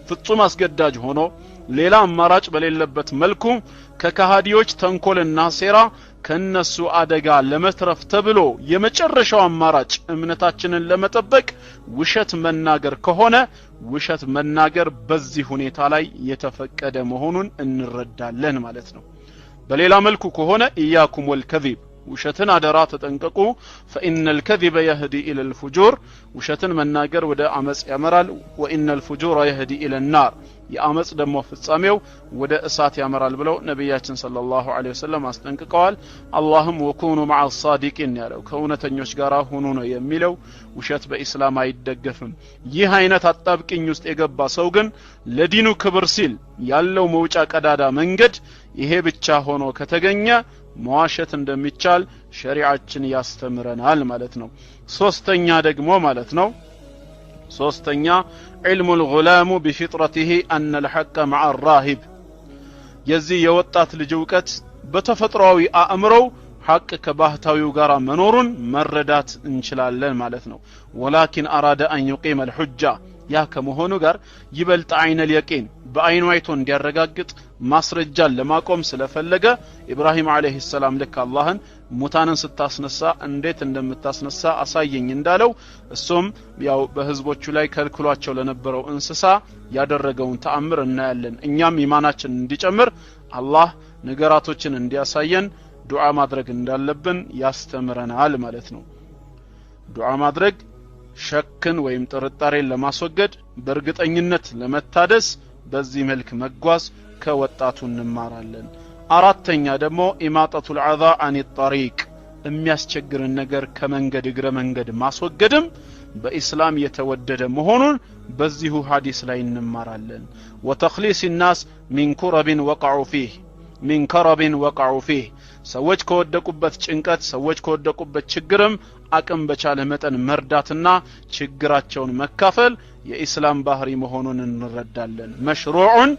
ፍጹም አስገዳጅ ሆኖ ሌላ አማራጭ በሌለበት መልኩ ከካሃዲዎች ተንኮልና ሴራ ከነሱ አደጋ ለመትረፍ ተብሎ የመጨረሻው አማራጭ እምነታችንን ለመጠበቅ ውሸት መናገር ከሆነ ውሸት መናገር በዚህ ሁኔታ ላይ የተፈቀደ መሆኑን እንረዳለን ማለት ነው። በሌላ መልኩ ከሆነ ኢያኩም ወልከዚብ ውሸትን አደራ ተጠንቀቁ فإن الكذب يهدي إلى الفجور ውሸትን መናገር ወደ አመጽ ያመራል وإن الفجور يهدي إلى النار የአመጽ ደግሞ ፍጻሜው ወደ እሳት ያመራል ብለው ነብያችን ሰለላሁ ዐለይሂ ወሰለም አስጠንቅቀዋል። አላህም ወኩኑ مع الصادقين ያለው ከእውነተኞች ጋር ሆኖ ነው የሚለው ውሸት በእስላም አይደገፍም። ይህ አይነት አጣብቂኝ ውስጥ የገባ ሰው ግን ለዲኑ ክብር ሲል ያለው መውጫ ቀዳዳ መንገድ ይሄ ብቻ ሆኖ ከተገኘ መዋሸት እንደሚቻል ሸሪዓችን ያስተምረናል ማለት ነው። ሶስተኛ ደግሞ ማለት ነው ሶስተኛ علم الغلام بفطرته أن الحق مع الراهب የዚህ የወጣት ልጅ ዕውቀት በተፈጥሯዊ አእምሮው ሐቅ ከባህታዊው ጋር መኖሩን መረዳት እንችላለን ማለት ነው። ولكن أراد أن يقيم الحجة ያ ከመሆኑ ጋር ይበልጥ አይነል የቂን በአይኑ አይቶ እንዲያረጋግጥ ማስረጃን ለማቆም ስለፈለገ ኢብራሂም አለይሂ ሰላም ልክ አላህን ሙታንን ስታስነሳ እንዴት እንደምታስነሳ አሳየኝ እንዳለው እሱም ያው በህዝቦቹ ላይ ከልክሏቸው ለነበረው እንስሳ ያደረገውን ተአምር እናያለን። እኛም ኢማናችን እንዲጨምር አላህ ነገራቶችን እንዲያሳየን ዱዓ ማድረግ እንዳለብን ያስተምረናል ማለት ነው። ዱዓ ማድረግ ሸክን ወይም ጥርጣሬን ለማስወገድ በእርግጠኝነት ለመታደስ በዚህ መልክ መጓዝ ከወጣቱ እንማራለን። አራተኛ ደግሞ ኢማጣቱል አዛ አን الطريق የሚያስቸግርን ነገር ከመንገድ እግረ መንገድ ማስወገድም በእስላም የተወደደ መሆኑን በዚሁ ሐዲስ ላይ እንማራለን። وتخليص الناس من كرب وقعوا فيه من كرب وقعوا فيه ሰዎች ከወደቁበት ጭንቀት ሰዎች ከወደቁበት ችግርም አቅም በቻለ መጠን መርዳትና ችግራቸውን መካፈል የኢስላም ባህሪ መሆኑን እንረዳለን። መሽሩዑን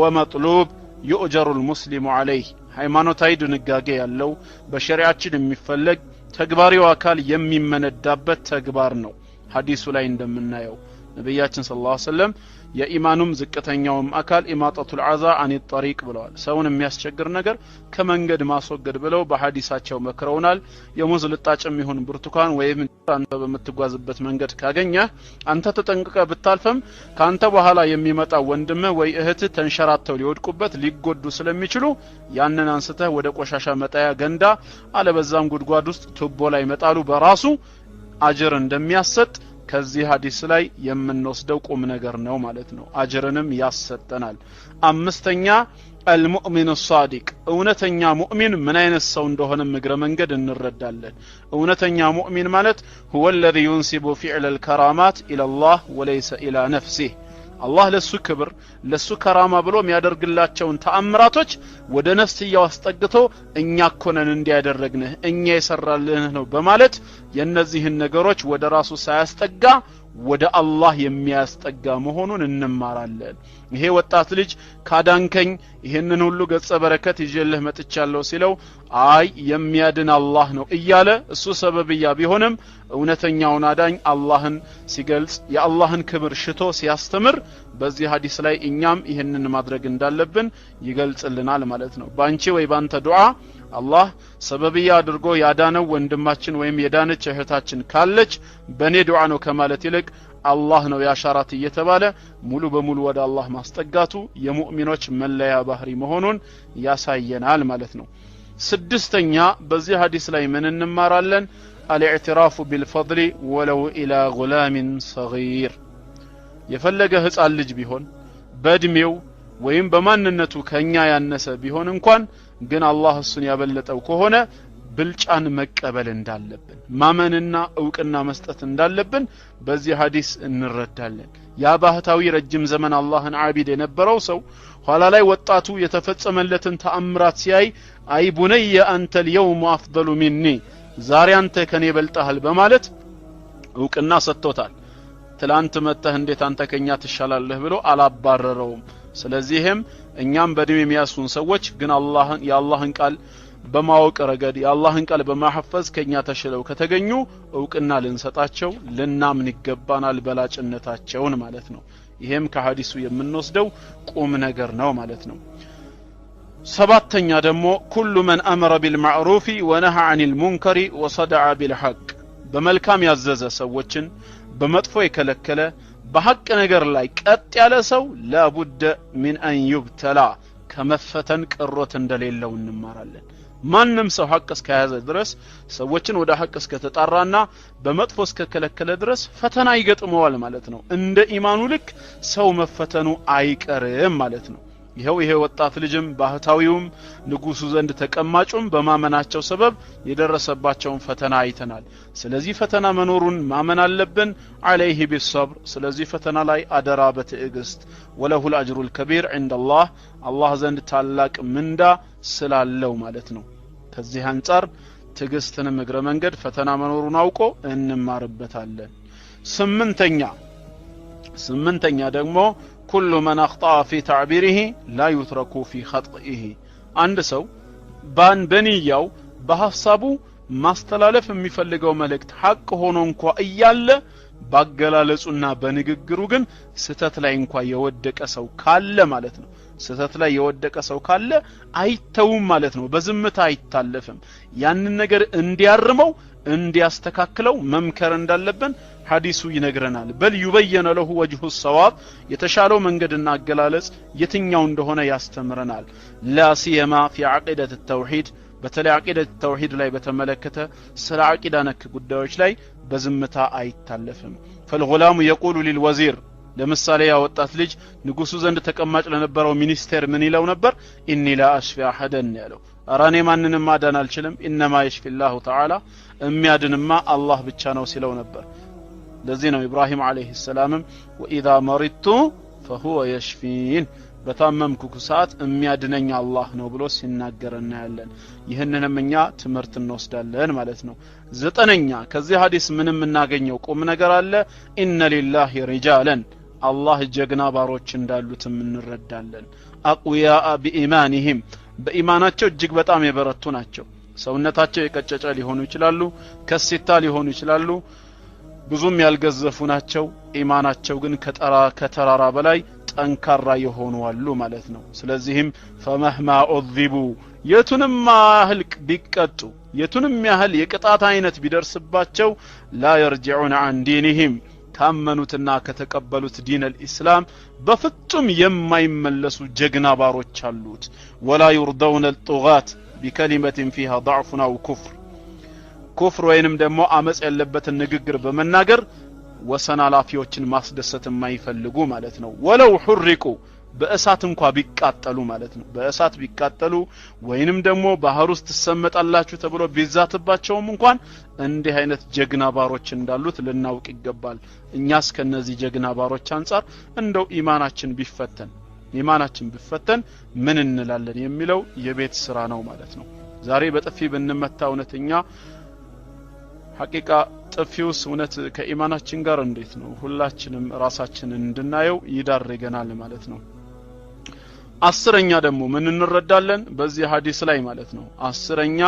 ወመጥሉብ يؤجر المسلم عليه ሃይማኖታዊ ድንጋጌ ያለው በሸሪዓችን የሚፈለግ ተግባሪው አካል የሚመነዳበት ተግባር ነው። ሐዲሱ ላይ እንደምናየው ነብያችን ሰለላሁ ዐለይሂ ወሰለም የኢማኑም ዝቅተኛውም አካል ኢማጣቱል አዛ አን الطريق ብለዋል። ሰውን የሚያስቸግር ነገር ከመንገድ ማስወገድ ብለው በሐዲሳቸው መክረውናል። የሙዝ ልጣጭም ይሁን ብርቱካን ወይም አንተ በመትጓዝበት መንገድ ካገኘ አንተ ተጠንቅቀ ብታልፈም ካንተ በኋላ የሚመጣ ወንድም ወይ እህት ተንሸራተው ሊወድቁበት ሊጎዱ ስለሚችሉ ያንን አንስተህ ወደ ቆሻሻ መጣያ ገንዳ አለበዛም ጉድጓድ ውስጥ ቱቦ ላይ መጣሉ በራሱ አጅር እንደሚያሰጥ ከዚህ ሐዲስ ላይ የምንወስደው ቁም ነገር ነው ማለት ነው። አጅርንም ያሰጠናል። አምስተኛ المؤمن الصادق እውነተኛ ሙእሚን ምን አይነት ሰው እንደሆነ እግረ መንገድ እንረዳለን። እውነተኛ ሙእሚን ማለት هو الذي ينسب فعل الكرامات الى الله وليس الى نفسه አላህ ለሱ ክብር ለሱ ከራማ ብሎ የሚያደርግላቸውን ተአምራቶች ወደ ነፍስያው አስጠግቶ እኛ ኮነን እንዲያደርግነህ እኛ የሰራልህ ነው በማለት የነዚህን ነገሮች ወደ ራሱ ሳያስጠጋ ወደ አላህ የሚያስጠጋ መሆኑን እንማራለን። ይሄ ወጣት ልጅ ካዳንከኝ ይሄንን ሁሉ ገጸ በረከት ይዤልህ መጥቻለሁ ሲለው አይ የሚያድን አላህ ነው እያለ እሱ ሰበብያ ቢሆንም እውነተኛውን አዳኝ አላህን ሲገልጽ የአላህን ክብር ሽቶ ሲያስተምር በዚህ ሐዲስ ላይ እኛም ይሄንን ማድረግ እንዳለብን ይገልጽልናል ማለት ነው። ባንቺ ወይ ባንተ ዱዓ አላህ ሰበብያ አድርጎ ያዳነው ወንድማችን ወይም የዳነች እህታችን ካለች በኔ ዱዓ ነው ከማለት ይልቅ አላህ ነው ያሻራት እየተባለ ሙሉ በሙሉ ወደ አላህ ማስጠጋቱ የሙእሚኖች መለያ ባህሪ መሆኑን ያሳየናል ማለት ነው። ስድስተኛ በዚህ ሐዲስ ላይ ምን እንማራለን? الاعتراف بالفضل ولو الى غلام صغير የፈለገ ህፃን ልጅ ቢሆን በእድሜው ወይም በማንነቱ ከኛ ያነሰ ቢሆን እንኳን ግን አላህ እሱን ያበለጠው ከሆነ ብልጫን መቀበል እንዳለብን ማመንና ዕውቅና መስጠት እንዳለብን በዚህ ሐዲስ እንረዳለን ያ ባህታዊ ረጅም ዘመን አላህን ዓቢድ የነበረው ሰው ኋላ ላይ ወጣቱ የተፈጸመለትን ተአምራት ሲያይ አይ ቡነየ አንተ اليوم افضل مني ዛሬ አንተ ከኔ በልጣሃል በማለት ዕውቅና ሰጥቶታል ትላንት መተህ እንዴት አንተ ከኛ ትሻላለህ ብሎ አላባረረውም ስለዚህም እኛም በእድሜ የሚያሱን ሰዎች ግን የአላህን ቃል በማወቅ ረገድ የአላህን ቃል በማሐፈዝ ከኛ ተሽለው ከተገኙ ዕውቅና ልንሰጣቸው ልናምን ይገባናል በላጭነታቸውን ማለት ነው ይሄም ከሐዲሱ የምንወስደው ቁም ነገር ነው ማለት ነው ሰባተኛ ደግሞ ኩሉ መን አመረ ቢልማዕሩፍ ወነሃ ዐኒል ሙንከር ወሰደዐ ቢልሐቅ በመልካም ያዘዘ ሰዎችን በመጥፎ የከለከለ በሐቅ ነገር ላይ ቀጥ ያለ ሰው ለቡደ ሚን አን ይብተላ ከመፈተን ቅሮት እንደሌለው እንማራለን ማንንም ሰው ሐቅ እስከያዘ ድረስ ሰዎችን ወደ ሐቅ እስከተጣራና በመጥፎ እስከከለከለ ድረስ ፈተና ይገጥመዋል ማለት ነው እንደ ኢማኑ ልክ ሰው መፈተኑ አይቀርም ማለት ነው ይሄ ወጣት ልጅም ባህታዊውም ንጉሱ ዘንድ ተቀማጩም በማመናቸው ሰበብ የደረሰባቸውን ፈተና አይተናል ስለዚህ ፈተና መኖሩን ማመን አለብን عليه بالصبر ስለዚህ ፈተና ላይ አደራ በትዕግስት ወለሁ الأجر الكبير عند الله አላህ ዘንድ ታላቅ ምንዳ ስላለው ማለት ነው ከዚህ አንፃር ትዕግስትን እግረ መንገድ ፈተና መኖሩን አውቆ እንማርበታለን ስምንተኛ ደግሞ كل من اخطأ في تعبيره لا يترك في خطئه አንድ ሰው በንያው በሐሳቡ ማስተላለፍ የሚፈልገው መልእክት ሐቅ ሆኖ እንኳን እያለ ባገላለጹና በንግግሩ ግን ስተት ላይ እንኳን የወደቀ ሰው ካለ ማለት ነው ስተት ላይ የወደቀ ሰው ካለ አይተውም ማለት ነው በዝምታ አይታለፍም ያንን ነገር እንዲያርመው እንዲያስተካክለው መምከር እንዳለብን ሐዲሱ ይነግረናል በል ይበየነ ለሁ ወጅሁ الصواب የተሻለው መንገድና አገላለጽ የትኛው እንደሆነ ያስተምረናል لا سيما في عقيدة التوحيد በተለይ عقيدة التوحيد ላይ በተመለከተ ስለ አቂዳ ነክ ጉዳዮች ላይ በዝምታ አይታለፍም فالغلام يقول للوزير ለምሳሌ ያ ወጣት ልጅ ንጉሱ ዘንድ ተቀማጭ ለነበረው ሚኒስቴር ምን ይለው ነበር ኢኒ ላ አሽፊ አሐደን ያለው አራኔ ማንንም ማዳን አልችልም انما يشفي الله تعالى የሚያድንማ አላህ ብቻ ነው ሲለው ነበር ለዚህ ነው ኢብራሂም አለይሂ ሰላም واذا مرضت فهو يشفين በታመምኩ ሰዓት የሚያድነኝ አላህ ነው ብሎ ሲናገርና ያለን ይሄንንም እኛ ትምህርት እንወስዳለን ማለት ነው ዘጠነኛ ከዚህ ሐዲስ ምንም እናገኘው ቁም ነገር አለ ኢነ ሊላሂ ሪጃላን አላህ ጀግና ባሮች እንዳሉት እንረዳለን አቅያ በኢማንህም በኢማናቸው እጅግ በጣም የበረቱ ናቸው ሰውነታቸው የቀጨጨ ሊሆኑ ይችላሉ ከሲታ ሊሆኑ ይችላሉ ብዙም ያልገዘፉ ናቸው ኢማናቸው ግን ከተራራ በላይ ጠንካራ የሆኑ አሉ ማለት ነው ስለዚህም فمهما عذبوا የቱንም ያህል ቢቀጡ የቱንም ያህል የቅጣት አይነት ቢደርስባቸው لا يرجعون عن دينهم ካመኑትና ከተቀበሉት ዲን الاسلام በፍጹም የማይመለሱ ጀግና ባሮች አሉት ولا يرضون الطغاة بكلمة فيها ضعف أو كفر ወይንም ደግሞ አመጽ ያለበትን ንግግር በመናገር ወሰናላፊዎችን ማስደሰት የማይፈልጉ ማለት ነው ወለው ሁሪቁ በእሳት እንኳን ቢቃጠሉ ማለት ነው በእሳት ቢቃጠሉ ወይንም ደግሞ ባህር ውስጥ ተሰመጣላችሁ ተብሎ ቢዛትባቸውም እንኳን እንዲህ አይነት ጀግና ባሮች እንዳሉት ልናውቅ ይገባል እኛስ ከነዚህ ጀግና ባሮች አንፃር እንደው ኢማናችን ቢፈተን ምን እንላለን የሚለው የቤት ስራ ነው ማለት ነው ዛሬ በጥፊ ብንመታ እውነተኛ ሐቂቃ ጥፊውስ እውነት ከኢማናችን ጋር እንዴት ነው ሁላችንም ራሳችንን እንድናየው ይዳርገናል ማለት ነው አስረኛ ደግሞ ምን እንረዳለን በዚህ ሐዲስ ላይ ማለት ነው አስረኛ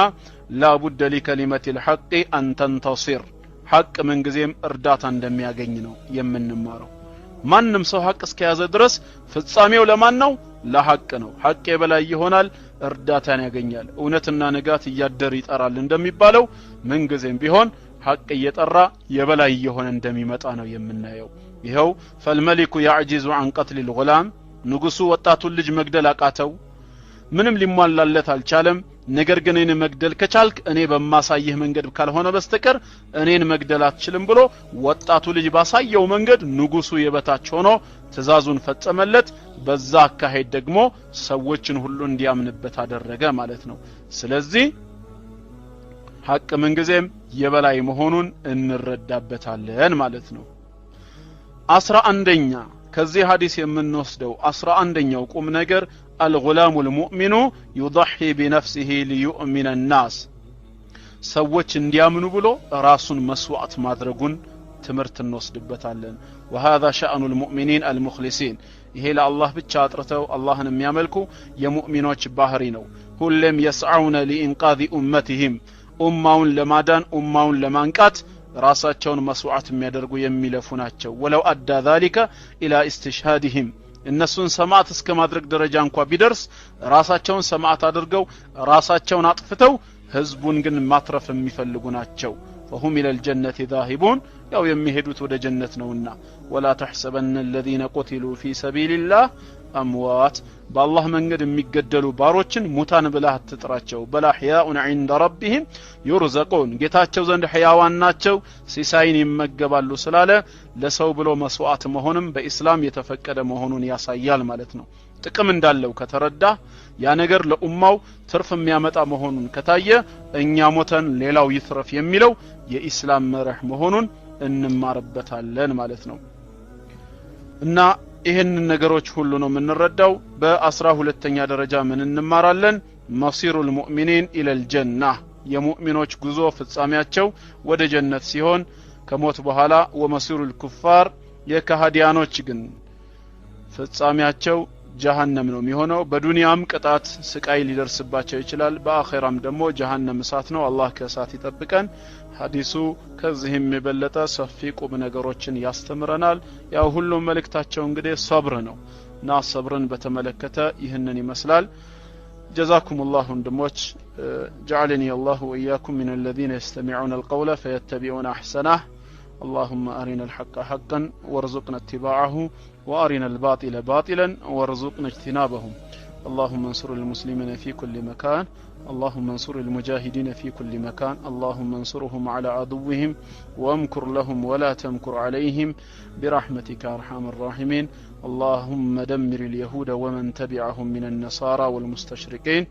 لا بد لكلمة الحق أن تنتصر حق من ጊዜም እርዳታ እንደሚያገኝ ነው የምንማረው ማንንም ሰው ሐቅ እስከያዘ ድረስ ፍጻሜው ለማን ነው ለሐቅ ነው ሐቅ የበላይ ይሆናል እርዳታን ያገኛል እውነትና ንጋት ይያደር ይጠራል እንደሚባለው ምን ጊዜም ቢሆን ሐቅ እየጠራ የበላይ ይሆን እንደሚመጣ ነው የምናየው ይሄው فالملك يعجز عن قتل الغلام ንጉሱ ወጣቱን ልጅ መግደል አቃተው ምንም ሊሟላለት አልቻለም ነገር ግን እኔን መግደል ከቻልክ እኔ በማሳይህ መንገድ ካልሆነ በስተቀር እኔን መግደል አትችልም ብሎ ወጣቱ ልጅ ባሳየው መንገድ ንጉሱ የበታች ሆኖ ትእዛዙን ፈጸመለት በዛ አካሄድ ደግሞ ሰዎችን ሁሉ እንዲያምንበት አደረገ ማለት ነው ስለዚህ ሐቅ ምንጊዜም የበላይ መሆኑን እንረዳበታለን ማለት ነው 11ኛ ከዚህ ሐዲስ የምንወስደው 11ኛው ቁም ነገር الغلام المؤمن يضحي بنفسه ليؤمن الناس ሰዎች እንዲያምኑ ብሎ ራሱን መስዋዕት ማድረጉን ትምርት እንወስድበታለን وهذا شأن المؤمنين المخلصين ይሄ ለአላህ ብቻ አጥርተው አላህን የሚያመልኩ የሙእሚኖች ባህሪ ነው ሁሉም يسعون لإنقاذ أمتهم ኡማውን ለማዳን ኡማውን ለማንቃት ራሳቸውን መስዋዕት የሚያደርጉ የሚለፉ ናቸው ወለው አዳ ذلك الى استشهادهم እነሱን ሰማዕት እስከ ማድረግ ደረጃ እንኳን ቢደርስ ራሳቸውን ሰማዕት አድርገው ራሳቸውን አጥፍተው ህዝቡን ግን ማትረፍ የሚፈልጉ ናቸው فهم الى الجنه ذاهبون ያው የሚሄዱት ወደ ጀነት ነውና ولا تحسبن الذين قتلوا في سبيل الله اموات بالله መንገድ የሚገደሉ ባሮችን ሙታን ብለህ አትጥራቸው በላህያኡን عند ربهم يرزقون ጌታቸው ዘንድ ህያዋን ናቸው ሲሳይን ይመገባሉ ስላለ ለሰው ብሎ መስዋዕት መሆንም በእስላም የተፈቀደ መሆኑን ያሳያል ማለት ነው ጥቅም እንዳለው ከተረዳ ያ ነገር ለኡማው ትርፍ የሚያመጣ መሆኑን ከታየ እኛ ሞተን ሌላው ይትረፍ የሚለው የኢስላም መርህ መሆኑን እንማርበታለን ማለት ነው እና ይሄን ነገሮች ሁሉ ነው የምንረዳው በ12ኛ ደረጃ ምን እንማራለን መሲሩል ሙእሚኒን ኢለል ጀና የሙእሚኖች ጉዞ ፍጻሜያቸው ወደ ጀነት ሲሆን ከሞት በኋላ ወመሲሩል ኩፋር የካህዲያኖች ግን ፍጻሜያቸው ጀሃነም ነው የሚሆነው በዱንያም ቅጣት ስቃይ ሊደርስባቸው ይችላል በአኺራም ደግሞ ጀሃነም እሳት ነው አላህ ከእሳት ይጠብቀን ሐዲሱ ከዚህም የበለጠ ሰፊ ቁም ነገሮችን ያስተምረናል ያው ሁሉም መልእክታቸው እንግዲህ ሰብር ነው እና ሰብርን በተመለከተ ይህንን ይመስላል جزاكم الله ወንድሞች جعلني الله واياكم من الذين يستمعون القول فيتبعون احسنه اللهم أرنا الحق حقا وارزقنا اتباعه وأرنا الباطل باطلا وارزقنا اجتنابه اللهم انصر المسلمين في كل مكان اللهم انصر المجاهدين في كل مكان اللهم انصرهم على عدوهم وامكر لهم ولا تمكر عليهم برحمتك أرحم الراحمين اللهم دمر اليهود ومن تبعهم من النصارى والمستشرقين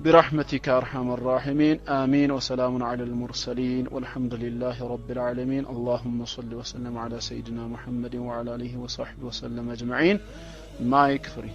برحمتك أرحم الراحمين آمين وسلام على المرسلين والحمد لله رب العالمين اللهم صل وسلم على سيدنا محمد وعلى آله وصحبه وسلم أجمعين ما يكفري